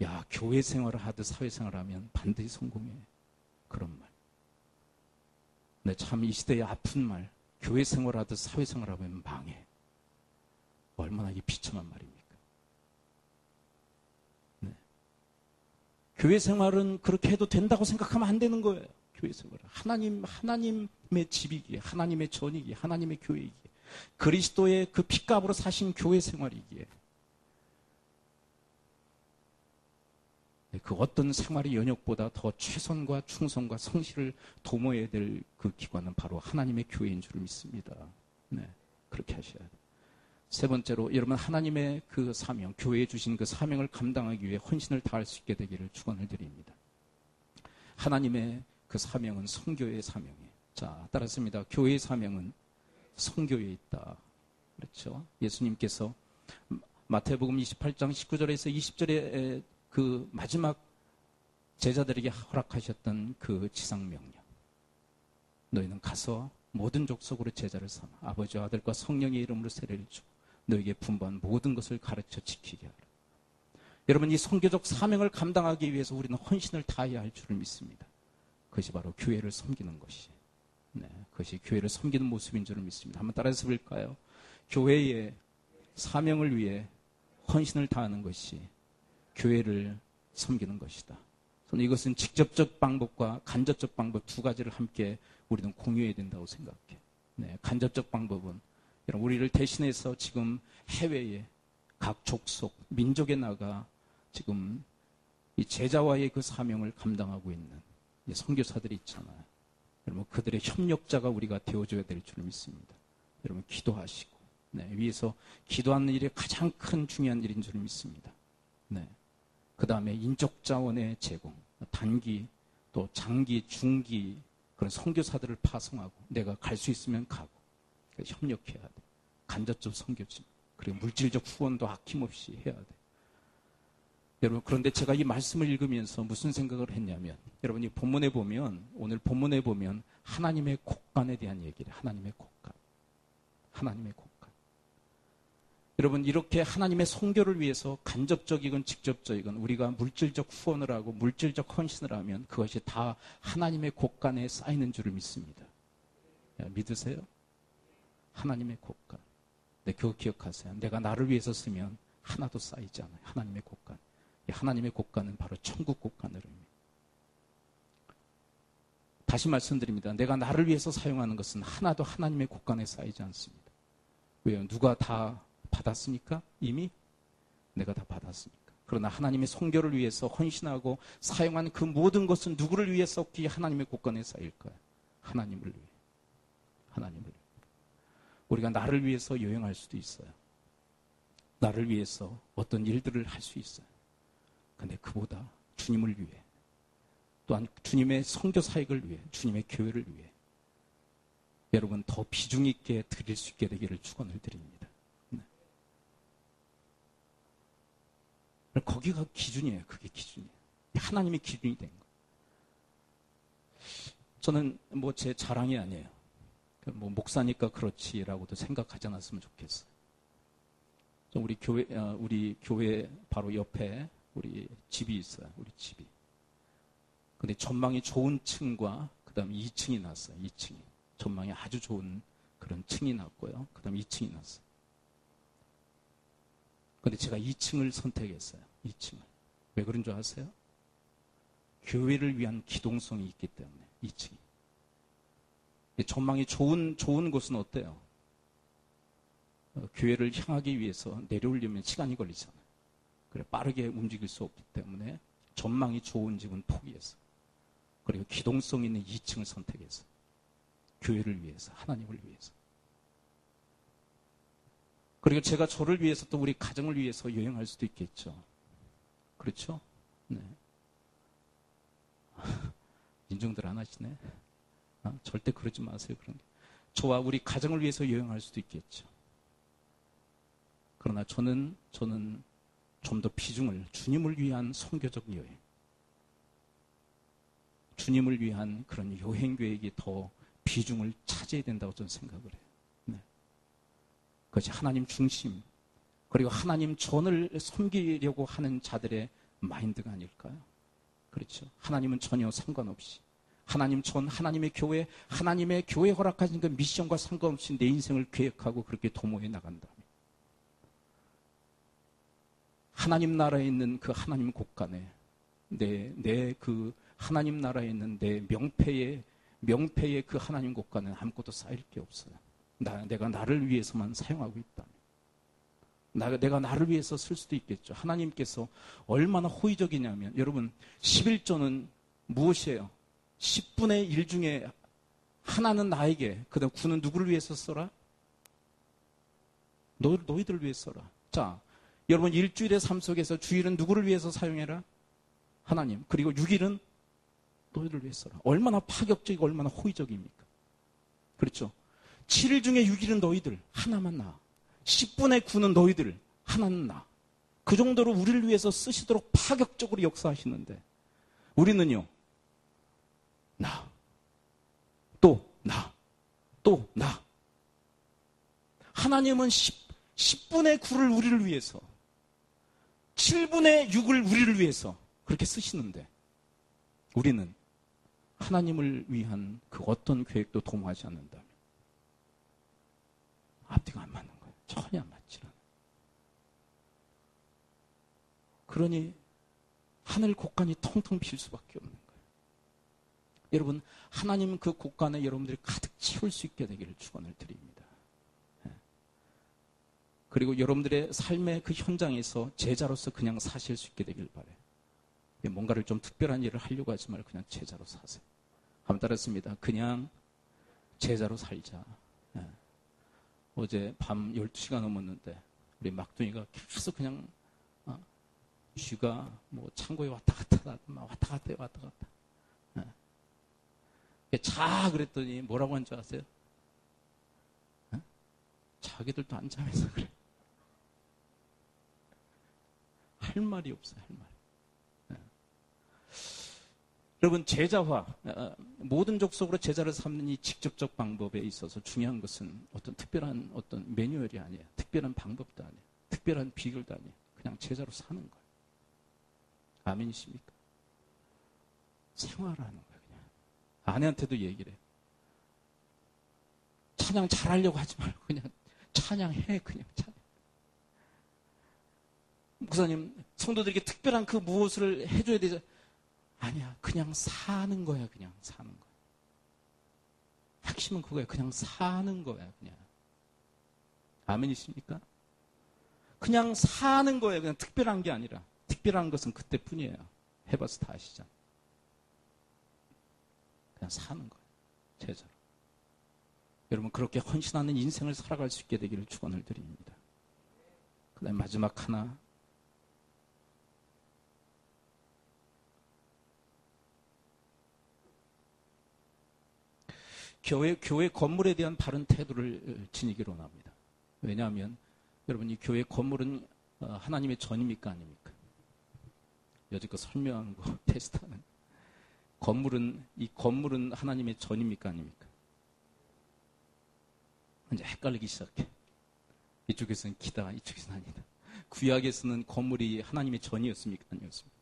야, 교회 생활을 하듯 사회생활을 하면 반드시 성공해. 그런 말. 네, 참 이 시대의 아픈 말. 교회 생활하듯 사회생활을 하면 망해. 얼마나 이 비참한 말입니까? 네. 교회 생활은 그렇게 해도 된다고 생각하면 안 되는 거예요. 교회 생활은. 하나님의 집이기에, 하나님의 전이기에, 하나님의 교회이기에, 그리스도의 그 핏값으로 사신 교회 생활이기에, 네, 그 어떤 생활의 연역보다 더 최선과 충성과 성실을 도모해야 될 그 기관은 바로 하나님의 교회인 줄 믿습니다. 네, 그렇게 하셔야 돼요. 세 번째로 여러분 하나님의 그 사명, 교회에 주신 그 사명을 감당하기 위해 헌신을 다할 수 있게 되기를 축원을 드립니다. 하나님의 그 사명은 성교의 사명이에요. 자, 따랐습니다. 교회의 사명은 성교에 있다. 그렇죠. 예수님께서 마태복음 28장 19절에서 20절에 그 마지막 제자들에게 허락하셨던 그 지상명령. 너희는 가서 모든 족속으로 제자를 삼아 아버지와 아들과 성령의 이름으로 세례를 주고 너에게 분부한 모든 것을 가르쳐 지키게 하라. 여러분, 이 선교적 사명을 감당하기 위해서 우리는 헌신을 다해야 할 줄을 믿습니다. 그것이 바로 교회를 섬기는 것이. 그것이 교회를 섬기는 모습인 줄을 믿습니다. 한번 따라서 볼까요? 교회의 사명을 위해 헌신을 다하는 것이 교회를 섬기는 것이다. 저는 이것은 직접적 방법과 간접적 방법 두 가지를 함께 우리는 공유해야 된다고 생각해요. 간접적 방법은 우리를 대신해서 지금 해외에 각 족속, 민족에 나가 지금 이 제자와의 그 사명을 감당하고 있는 선교사들이 있잖아요. 여러분, 그들의 협력자가 우리가 되어줘야 될 줄 믿습니다. 여러분, 기도하시고 위에서 기도하는 일이 가장 큰 중요한 일인 줄 믿습니다. 그 다음에 인적 자원의 제공, 단기 또 장기, 중기 그런 선교사들을 파송하고 내가 갈 수 있으면 가고 협력해야 돼. 간접적 선교지. 그리고 물질적 후원도 아낌없이 해야 돼. 여러분, 그런데 제가 이 말씀을 읽으면서 무슨 생각을 했냐면, 여러분, 이 본문에 보면, 오늘 본문에 보면 하나님의 곡간에 대한 얘기를 해요. 하나님의 곡간. 하나님의 곡간. 여러분, 이렇게 하나님의 선교를 위해서 간접적이건 직접적이건 우리가 물질적 후원을 하고 물질적 헌신을 하면 그것이 다 하나님의 곡간에 쌓이는 줄을 믿습니다. 믿으세요? 하나님의 곡간. 그거 기억하세요. 내가 나를 위해서 쓰면 하나도 쌓이지 않아요. 하나님의 곡간. 하나님의 곡간은 바로 천국 곡간을 의미해요. 다시 말씀드립니다. 내가 나를 위해서 사용하는 것은 하나도 하나님의 곡간에 쌓이지 않습니다. 왜요? 누가 다 받았습니까? 이미 내가 다 받았습니까? 그러나 하나님의 선교를 위해서 헌신하고 사용하는 그 모든 것은 누구를 위해 썼기에 하나님의 곡간에 쌓일까요? 하나님을 위해. 하나님을 위해. 우리가 나를 위해서 여행할 수도 있어요. 나를 위해서 어떤 일들을 할 수 있어요. 근데 그보다 주님을 위해, 또한 주님의 선교 사역을 위해, 주님의 교회를 위해 여러분 더 비중 있게 드릴 수 있게 되기를 축원을 드립니다. 거기가 기준이에요. 그게 기준이에요. 하나님의 기준이 된 거. 저는 제 자랑이 아니에요. 목사니까 그렇지라고도 생각하지 않았으면 좋겠어요. 우리 교회 바로 옆에 우리 집이 있어요. 우리 집이. 근데 전망이 좋은 층과 그 다음에 2층이 났어요. 2층이. 전망이 아주 좋은 그런 층이 났고요. 그 다음에 2층이 났어요. 근데 제가 2층을 선택했어요. 2층을. 왜 그런 줄 아세요? 교회를 위한 기동성이 있기 때문에 2층이. 전망이 좋은 곳은 어때요? 교회를 향하기 위해서 내려오려면 시간이 걸리잖아요. 그래 빠르게 움직일 수 없기 때문에 전망이 좋은 집은 포기했어요. 그리고 기동성 있는 2층을 선택했어요. 교회를 위해서, 하나님을 위해서. 그리고 제가 저를 위해서 또 우리 가정을 위해서 여행할 수도 있겠죠. 그렇죠? 네. 인정들 안 하시네. 절대 그러지 마세요. 그런 게. 저와 우리 가정을 위해서 여행할 수도 있겠죠. 그러나 저는 좀 더 비중을 주님을 위한 선교적 여행, 주님을 위한 그런 여행 계획이 더 비중을 차지해야 된다고 저는 생각을 해요. 네. 그것이 하나님 중심, 그리고 하나님 전을 섬기려고 하는 자들의 마인드가 아닐까요? 그렇죠. 하나님은 전혀 상관없이 하나님 전, 하나님의 교회 허락하신 그 미션과 상관없이 내 인생을 계획하고 그렇게 도모해 나간다. 하나님 나라에 있는 그 하나님 곳간에 내 그 하나님 나라에 있는 내 명패의 그 하나님 곳간에 아무것도 쌓일 게 없어요. 내가 나를 위해서만 사용하고 있다면. 내가 나를 위해서 쓸 수도 있겠죠. 하나님께서 얼마나 호의적이냐면, 여러분 11조는 무엇이에요? 10분의 1 중에 하나는 나에게, 그 다음 9는 누구를 위해서 써라? 너희들을 위해서 써라. 자, 여러분 일주일의 삶 속에서 주일은 누구를 위해서 사용해라? 하나님. 그리고 6일은 너희들을 위해서 써라. 얼마나 파격적이고 얼마나 호의적입니까? 그렇죠? 7일 중에 6일은 너희들, 하나만 나. 10분의 9는 너희들, 하나는 나. 그 정도로 우리를 위해서 쓰시도록 파격적으로 역사하시는데 우리는요, 나, 또 나, 또 나. 하나님은 10분의 9를 우리를 위해서, 7분의 6을 우리를 위해서 그렇게 쓰시는데 우리는 하나님을 위한 그 어떤 계획도 도모하지 않는다면 앞뒤가 안 맞는 거예요. 전혀 안 맞지 않아요. 그러니 하늘 곳간이 텅텅 빌 수밖에 없는 거예요. 여러분, 하나님은 그 곳간에 여러분들이 가득 채울 수 있게 되기를 축원을 드립니다. 그리고 여러분들의 삶의 그 현장에서 제자로서 그냥 사실 수 있게 되길 바라요. 뭔가를 좀 특별한 일을 하려고 하지 말고 그냥 제자로 사세요. 한번 따랐습니다. 그냥 제자로 살자. 어제 밤 12시가 넘었는데 우리 막둥이가 계속 그냥 쥐가 뭐 창고에 왔다 갔다 왔다 갔다. 자 그랬더니 뭐라고 한 줄 아세요? 자기들도 안 잠해서 그래. 할 말이 없어요. 할 말. 여러분, 제자화, 모든 족속으로 제자를 삼는 이 직접적 방법에 있어서 중요한 것은 어떤 특별한 어떤 매뉴얼이 아니에요. 특별한 방법도 아니에요. 특별한 비결도 아니에요. 그냥 제자로 사는 거예요. 아멘이십니까? 생활하는 거예요. 그냥. 아내한테도 얘기를 해요. 찬양 잘하려고 하지 말고 그냥 찬양해. 그냥 찬양. 목사님, 성도들에게 특별한 그 무엇을 해줘야 되죠? 아니야. 그냥 사는 거야. 그냥 사는 거야. 핵심은 그거야. 그냥 사는 거야. 그냥. 아멘이십니까? 그냥 사는 거예요. 그냥 특별한 게 아니라. 특별한 것은 그때뿐이에요. 해봐서 다 아시잖아. 그냥 사는 거예요. 제자로. 여러분, 그렇게 헌신하는 인생을 살아갈 수 있게 되기를 축원을 드립니다. 그 다음에 마지막 하나. 교회 건물에 대한 바른 태도를 지니기로 합니다. 왜냐하면 여러분, 이 교회 건물은 하나님의 전입니까 아닙니까? 여지껏 설명하는 거 테스트하는 이 건물은 하나님의 전입니까 아닙니까? 이제 헷갈리기 시작해. 이쪽에서는 기다, 이쪽에서는 아니다. 구약에서는 건물이 하나님의 전이었습니까 아니었습니까?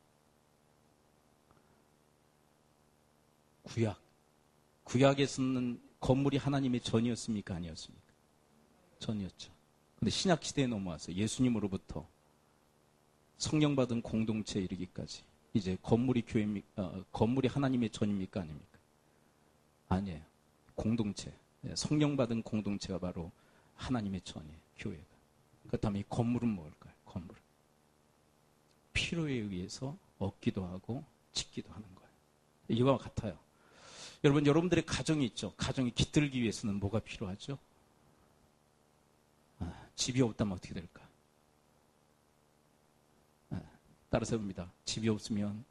구약에서는 건물이 하나님의 전이었습니까 아니었습니까? 전이었죠. 근데 신약 시대에 넘어와서 예수님으로부터 성령 받은 공동체에 이르기까지 이제 건물이 하나님의 전입니까 아닙니까? 아니에요. 공동체, 성령 받은 공동체가 바로 하나님의 전이에요. 교회가. 그렇다면 이 건물은 뭘까요? 건물은 필요에 의해서 얻기도 하고 짓기도 하는 거예요. 이와 같아요. 여러분, 여러분들의 가정이 있죠. 가정이 깃들기 위해서는 뭐가 필요하죠? 집이 없다면 어떻게 될까? 따라서 봅니다. 집이 없으면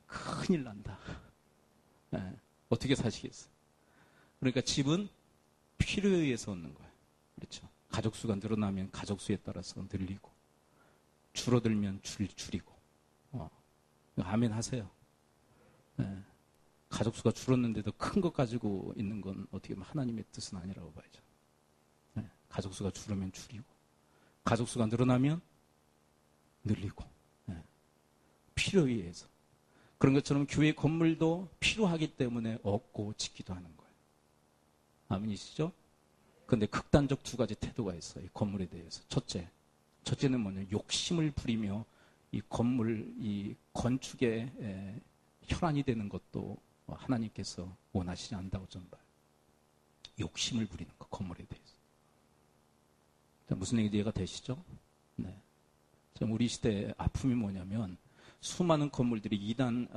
큰일 난다. 어떻게 사시겠어요? 그러니까 집은 필요에 의해서 얻는 거예요. 그렇죠? 가족 수가 늘어나면 가족 수에 따라서 늘리고, 줄어들면 줄이고. 아멘 하세요. 가족 수가 줄었는데도 큰 것 가지고 있는 건 어떻게 보면 하나님의 뜻은 아니라고 봐야죠. 가족 수가 줄으면 줄이고, 가족 수가 늘어나면 늘리고, 필요에 의해서. 그런 것처럼 교회 건물도 필요하기 때문에 얻고 짓기도 하는 거예요. 아멘이시죠? 그런데 극단적 두 가지 태도가 있어요. 이 건물에 대해서. 첫째는 뭐냐? 욕심을 부리며 이 건물, 이 건축에 혈안이 되는 것도 하나님께서 원하시지 않는다고 저는 봐요. 욕심을 부리는 것, 건물에 대해서. 자, 무슨 얘기인지 이해가 되시죠? 네. 우리 시대의 아픔이 뭐냐면 수많은 건물들이 이단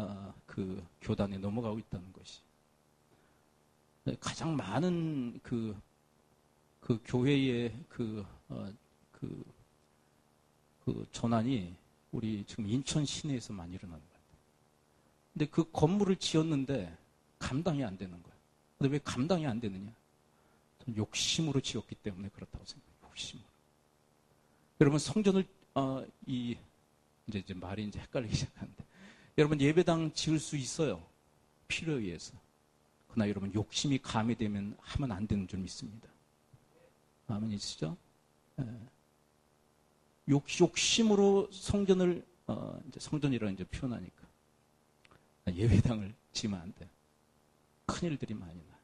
그 교단에 넘어가고 있다는 것이. 가장 많은 그 교회의 그 전환이 우리 지금 인천 시내에서 많이 일어나는 거예요. 근데 그 건물을 지었는데 감당이 안 되는 거예요. 근데 왜 감당이 안 되느냐? 욕심으로 지었기 때문에 그렇다고 생각해요. 욕심으로. 여러분 성전을 이제 말이 이제 헷갈리기 시작하는데, 여러분 예배당 지을 수 있어요. 필요에 의해서. 그러나 여러분 욕심이 가미되면 하면 안 되는 줄 믿습니다. 아멘이시죠? 욕심으로 성전을 이제 성전이라고 이제 표현하니까 예배당을 지으면 안 돼. 큰일들이 많이 나.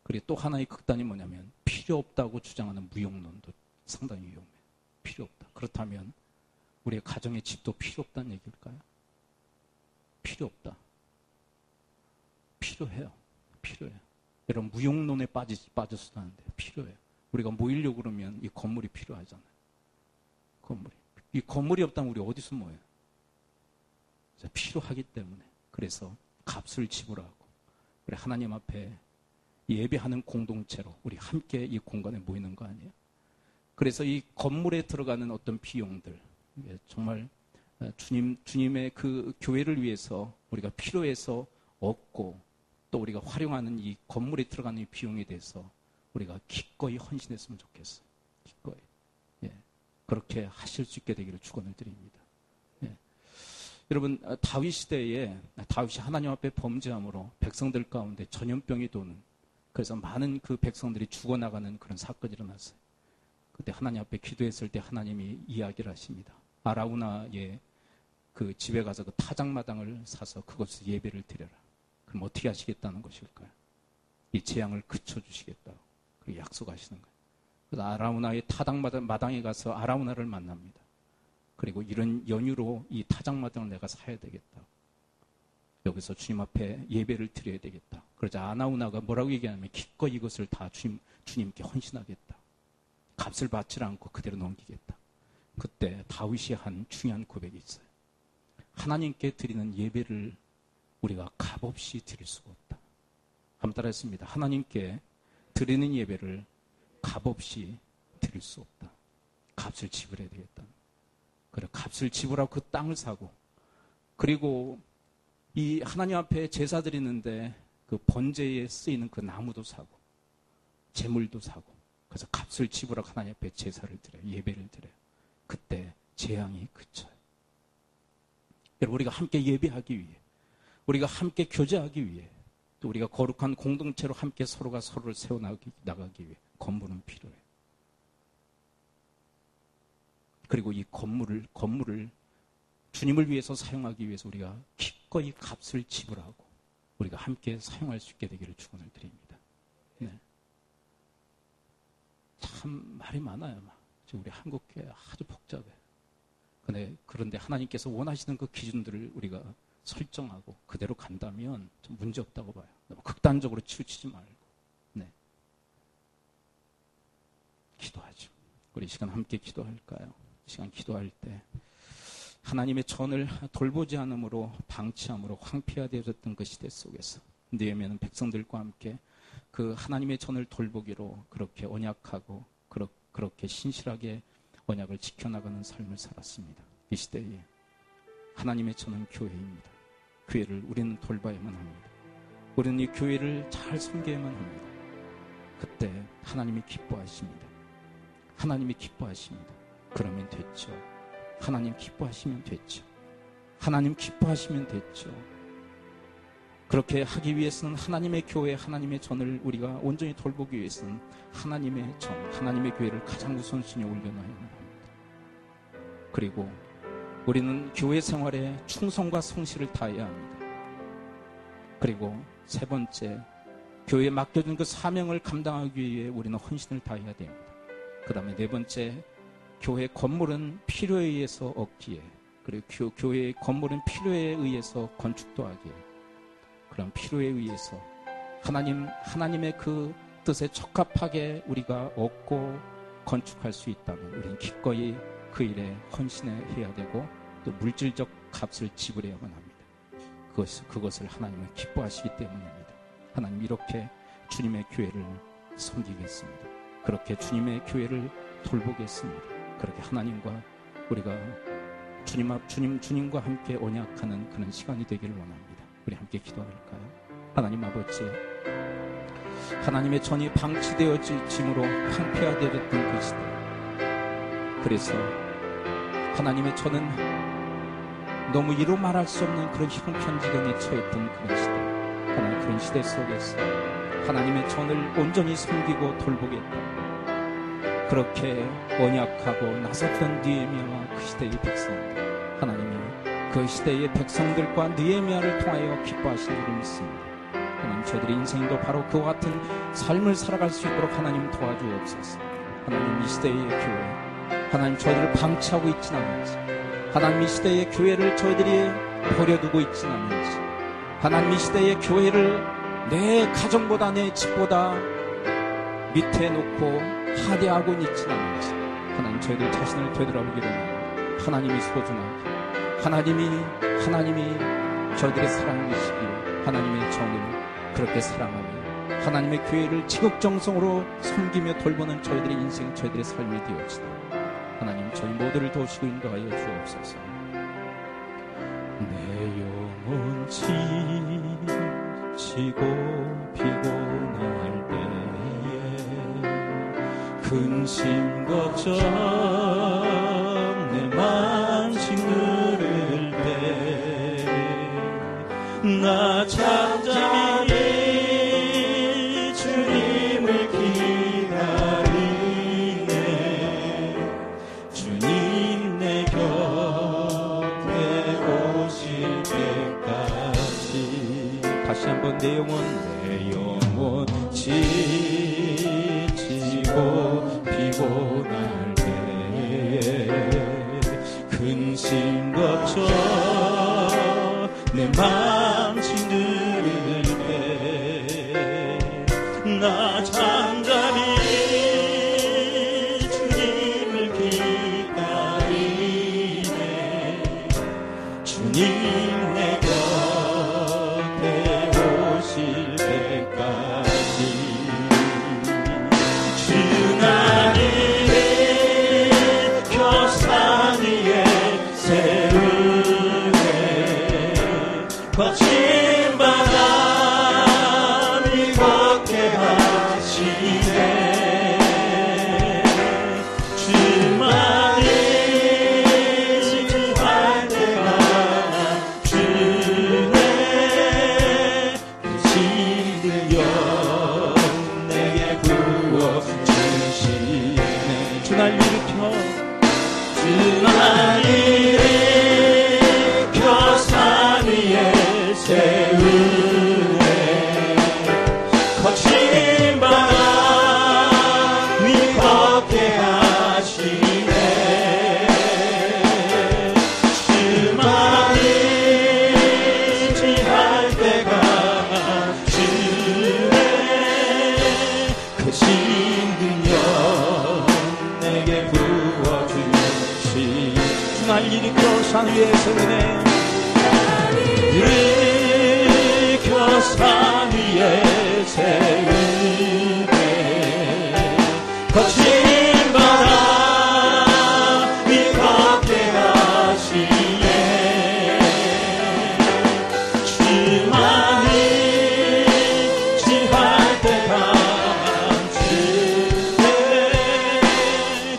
그리고 또 하나의 극단이 뭐냐면 필요 없다고 주장하는 무용론도 상당히 위험해. 필요 없다. 그렇다면 우리의 가정의 집도 필요 없다는 얘기일까요? 필요 없다. 필요해요. 필요해요. 여러분 무용론에 빠져서도 안 돼요. 필요해요. 우리가 모이려고 그러면 이 건물이 필요하잖아요. 건물이. 이 건물이 없다면 우리 어디서 모여요? 필요하기 때문에. 그래서 값을 지불하고 우리 하나님 앞에 예배하는 공동체로 우리 함께 이 공간에 모이는 거 아니에요? 그래서 이 건물에 들어가는 어떤 비용들, 정말 주님의 그 교회를 위해서 우리가 필요해서 얻고 또 우리가 활용하는 이 건물에 들어가는 이 비용에 대해서 우리가 기꺼이 헌신했으면 좋겠어요. 기꺼이. 그렇게 하실 수 있게 되기를 축원을 드립니다. 여러분 다윗 시대에 다윗이 하나님 앞에 범죄함으로 백성들 가운데 전염병이 도는, 그래서 많은 그 백성들이 죽어나가는 그런 사건이 일어났어요. 그때 하나님 앞에 기도했을 때 하나님이 이야기를 하십니다. 아라우나의 그 집에 가서 그 타작마당을 사서 그것을 예배를 드려라. 그럼 어떻게 하시겠다는 것일까요? 이 재앙을 그쳐주시겠다고 그렇게 약속하시는 거예요. 그래서 아라우나의 타작마당에 가서 아라우나를 만납니다. 그리고 이런 연유로 이 타작마당을 내가 사야 되겠다. 여기서 주님 앞에 예배를 드려야 되겠다. 그러자 아라우나가 뭐라고 얘기하냐면 기꺼이 이것을 다 주님께 헌신하겠다. 값을 받지 않고 그대로 넘기겠다. 그때 다윗이 한 중요한 고백이 있어요. 하나님께 드리는 예배를 우리가 값없이 드릴 수가 없다. 한번 따라했습니다. 하나님께 드리는 예배를 값없이 드릴 수 없다. 값을 지불해야 되겠다. 그래, 값을 지불하고 그 땅을 사고, 그리고 이 하나님 앞에 제사 드리는데 그 번제에 쓰이는 그 나무도 사고, 재물도 사고, 그래서 값을 지불하고 하나님 앞에 제사를 드려요. 예배를 드려요. 그때 재앙이 그쳐요. 여러분, 우리가 함께 예배하기 위해, 우리가 함께 교제하기 위해, 또 우리가 거룩한 공동체로 함께 서로가 서로를 세워나가기 위해 건물은 필요해요. 그리고 이 건물을 주님을 위해서 사용하기 위해서 우리가 기꺼이 값을 지불하고 우리가 함께 사용할 수 있게 되기를 축원을 드립니다. 네. 참 말이 많아요. 지금 우리 한국교회 아주 복잡해. 그런데 하나님께서 원하시는 그 기준들을 우리가 설정하고 그대로 간다면 좀 문제 없다고 봐요. 너무 극단적으로 치우치지 말고. 네. 기도하죠. 우리 이 시간 함께 기도할까요? 이 시간 기도할 때 하나님의 전을 돌보지 않음으로 방치함으로 황폐화되어졌던 그 시대 속에서 느헤미야는 백성들과 함께 그 하나님의 전을 돌보기로 그렇게 언약하고 그렇게 신실하게 언약을 지켜나가는 삶을 살았습니다. 이 시대에 하나님의 전은 교회입니다. 교회를 우리는 돌봐야만 합니다. 우리는 이 교회를 잘 섬겨야만 합니다. 그때 하나님이 기뻐하십니다. 하나님이 기뻐하십니다. 그러면 됐죠. 하나님 기뻐하시면 됐죠. 하나님 기뻐하시면 됐죠. 그렇게 하기 위해서는 하나님의 교회, 하나님의 전을 우리가 온전히 돌보기 위해서는 하나님의 전, 하나님의 교회를 가장 우선순위에 올려놔야만 합니다. 그리고 우리는 교회 생활에 충성과 성실을 다해야 합니다. 그리고 세 번째, 교회에 맡겨준 그 사명을 감당하기 위해 우리는 헌신을 다해야 됩니다. 그 다음에 네 번째, 교회 건물은 필요에 의해서 얻기에, 그리고 교회의 건물은 필요에 의해서 건축도 하기에, 그런 필요에 의해서 하나님의 그 뜻에 적합하게 우리가 얻고 건축할 수 있다면 우리는 기꺼이 그 일에 헌신해야 되고 또 물질적 값을 지불해야만 합니다. 그것을 하나님은 기뻐하시기 때문입니다. 하나님 이렇게 주님의 교회를 섬기겠습니다. 그렇게 주님의 교회를 돌보겠습니다. 그렇게 하나님과 우리가 주님과 함께 언약하는 그런 시간이 되기를 원합니다. 우리 함께 기도할까요? 하나님 아버지, 하나님의 전이 방치되어짐으로 황폐화되었던 그 시대, 그래서 하나님의 저는 너무 이루 말할 수 없는 그런 형편지경에 처했던 그런 시대, 하나님 그런 시대 속에서 하나님의 전을 온전히 섬기고 돌보겠다, 그렇게 언약하고 나섰던 느헤미야와 그 시대의 백성들, 하나님이 그 시대의 백성들과 느헤미야를 통하여 기뻐하시는 줄을 믿습니다. 하나님 저희들의 인생도 바로 그와 같은 삶을 살아갈 수 있도록 하나님 도와주옵소서. 하나님 이 시대의 교회, 하나님 저희들을 방치하고 있지는 않은지, 하나님 이 시대의 교회를 저희들이 버려두고 있지는 않은지, 하나님 이 시대의 교회를 내 가정보다 내 집보다 밑에 놓고 하대하고 있지는 않은지, 하나님 저희들 자신을 되돌아보기를 원합니다. 하나님이 소중하게, 하나님이 저희들의 사랑이시기에 하나님의 정을 그렇게 사랑하며 하나님의 교회를 지극정성으로 섬기며 돌보는 저희들의 인생, 저희들의 삶이 되어지도록 하나님 저희 모두를 도우시고 인도하여 주옵소서. 내 영혼 지치고 피곤할 때에 근심 걱정 내 맘씩 누를 때 나 잠잠히 주님을 기다리네. 주님 내 곁에 오실 때까지. 다시 한번 내 영혼 지치고 피곤할 때에 근심 걱정 내 맘씩 누를 때 나 잠잠히 주님을 기다리네. 주님 내 곁에 오실 때까지. 주 나를 펴산 위에 세우네. 거친 바람이 걷게 하시네. 주만을 지할 때가 주네. 그 힘들여 내게 부어주시네. 주 날 일으켜, 주 날 일으켜 산 위에 세우네. 거친 바람이 걷게 하시네. 주만을 지할 때가 주네. 그 힘든 영 내게 부어주시. 주 날 일으켜 산 위에 세우네. 일으켜 산 위에 세우네. 거친 바람이 걷게 하시네. 주만을 지할 때가 주네.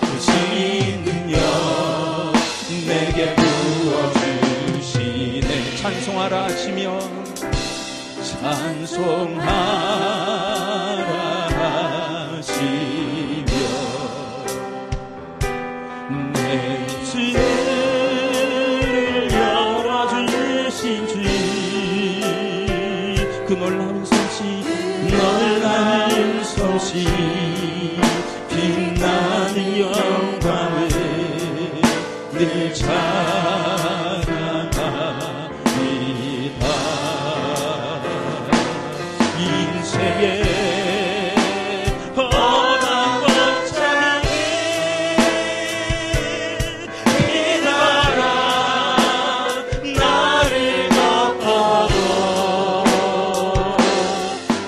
그 힘든 영 내게 부어주시네. 찬송하라 하시며 찬송하라 하시며 내 입술을 열어주신 주, 그 놀라운 솜씨 빛나는 영광을 늘 찬양합니다. 인생의 허락과 찬양이 이나라 나를 덮어도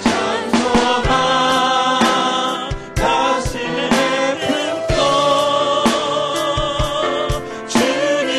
찬송아 가슴에 품고 주님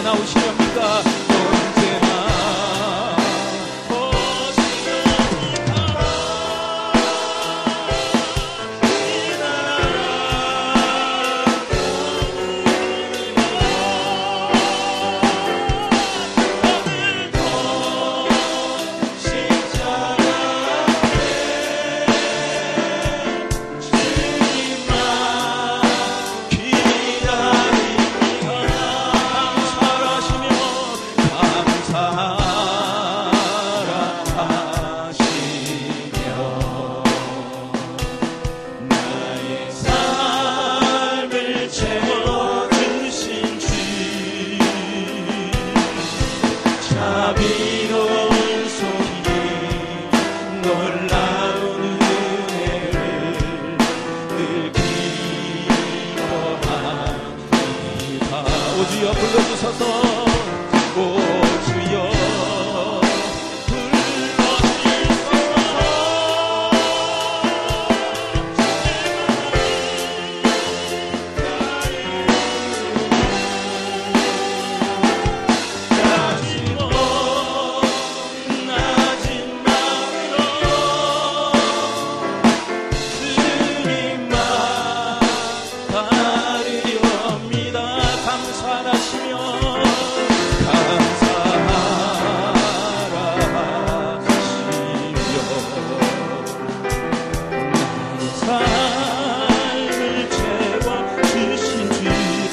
나오시렵니까? 언제나 주여 불러주소서. 오 주여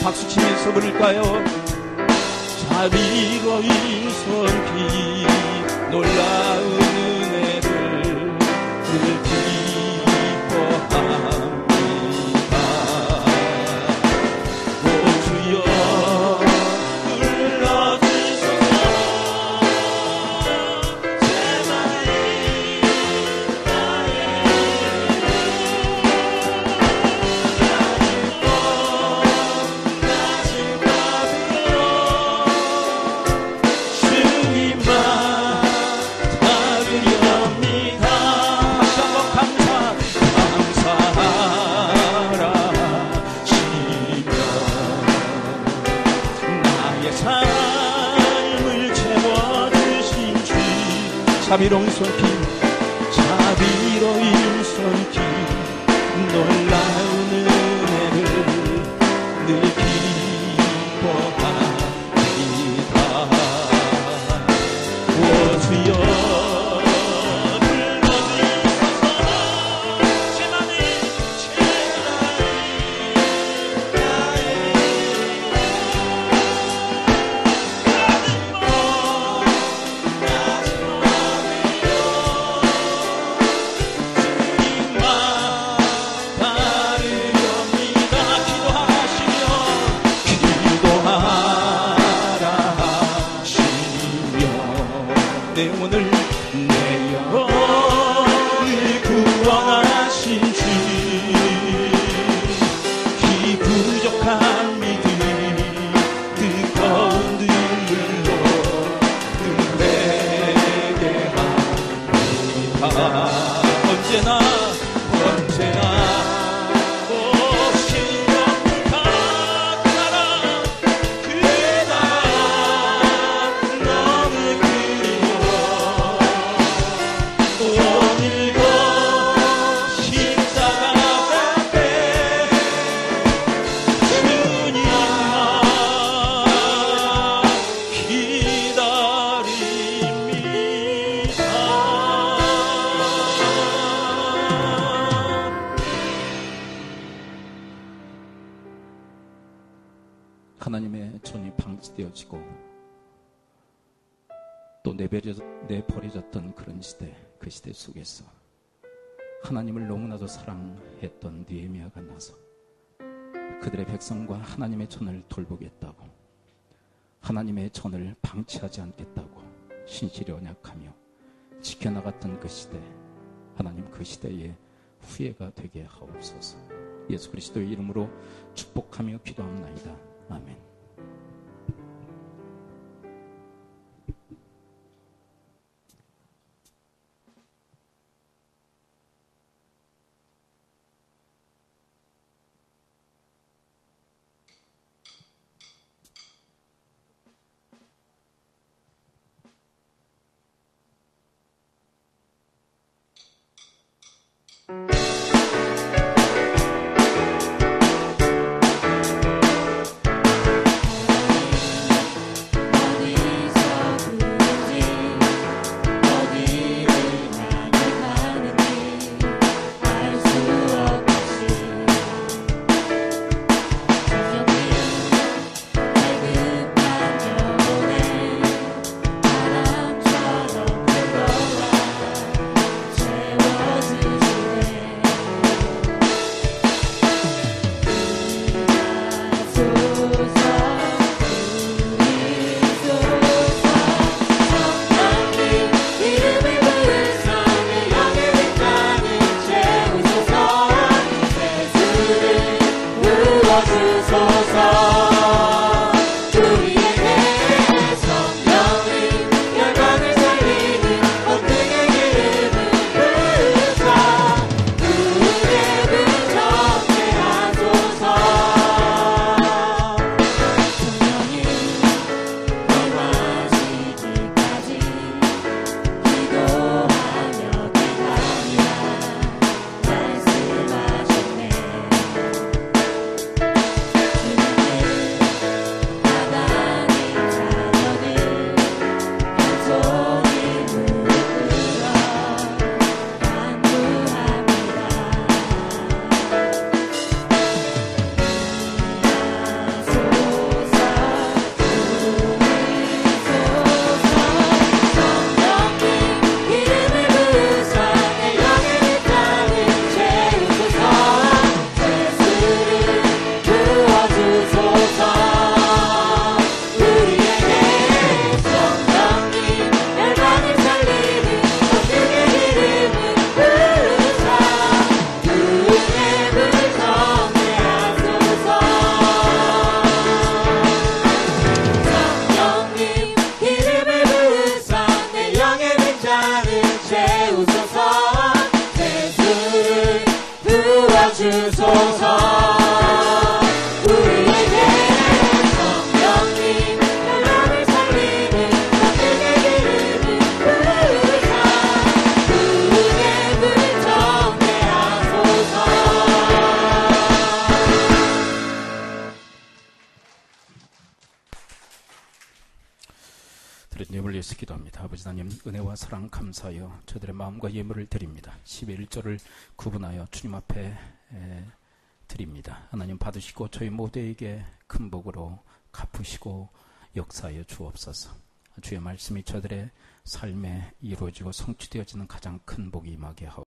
박수 치면서 부를까요? 자비로 일손 피 놀라운 은혜를 늘 기뻐합니다. 오 주여 불러주소서. 제 맘이 자비로운 손길, 자비로운 손길, 놀라운 은혜를 늘 기뻐합니다. 오 주여 내 영혼을 구원하신 주, 이 부족한 믿음 뜨거운 눈물로 내게 합니다. 언제나 하나님의 손이 방치되어지고 또 내버려졌던 그런 시대, 그 시대 속에서 하나님을 너무나도 사랑했던 느헤미야가 나서 그들의 백성과 하나님의 전을 돌보겠다고, 하나님의 전을 방치하지 않겠다고 신실히 언약하며 지켜나갔던 그 시대, 하나님 그 시대에 후회가 되게 하옵소서. 예수 그리스도의 이름으로 축복하며 기도합나이다. 아멘. 하나님 은혜와 사랑 감사하여 저들의 마음과 예물을 드립니다. 11조를 구분하여 주님 앞에 드립니다. 하나님 받으시고 저희 모두에게 큰 복으로 갚으시고 역사하여 주옵소서. 주의 말씀이 저들의 삶에 이루어지고 성취되어지는 가장 큰 복이 임하게 하옵소서.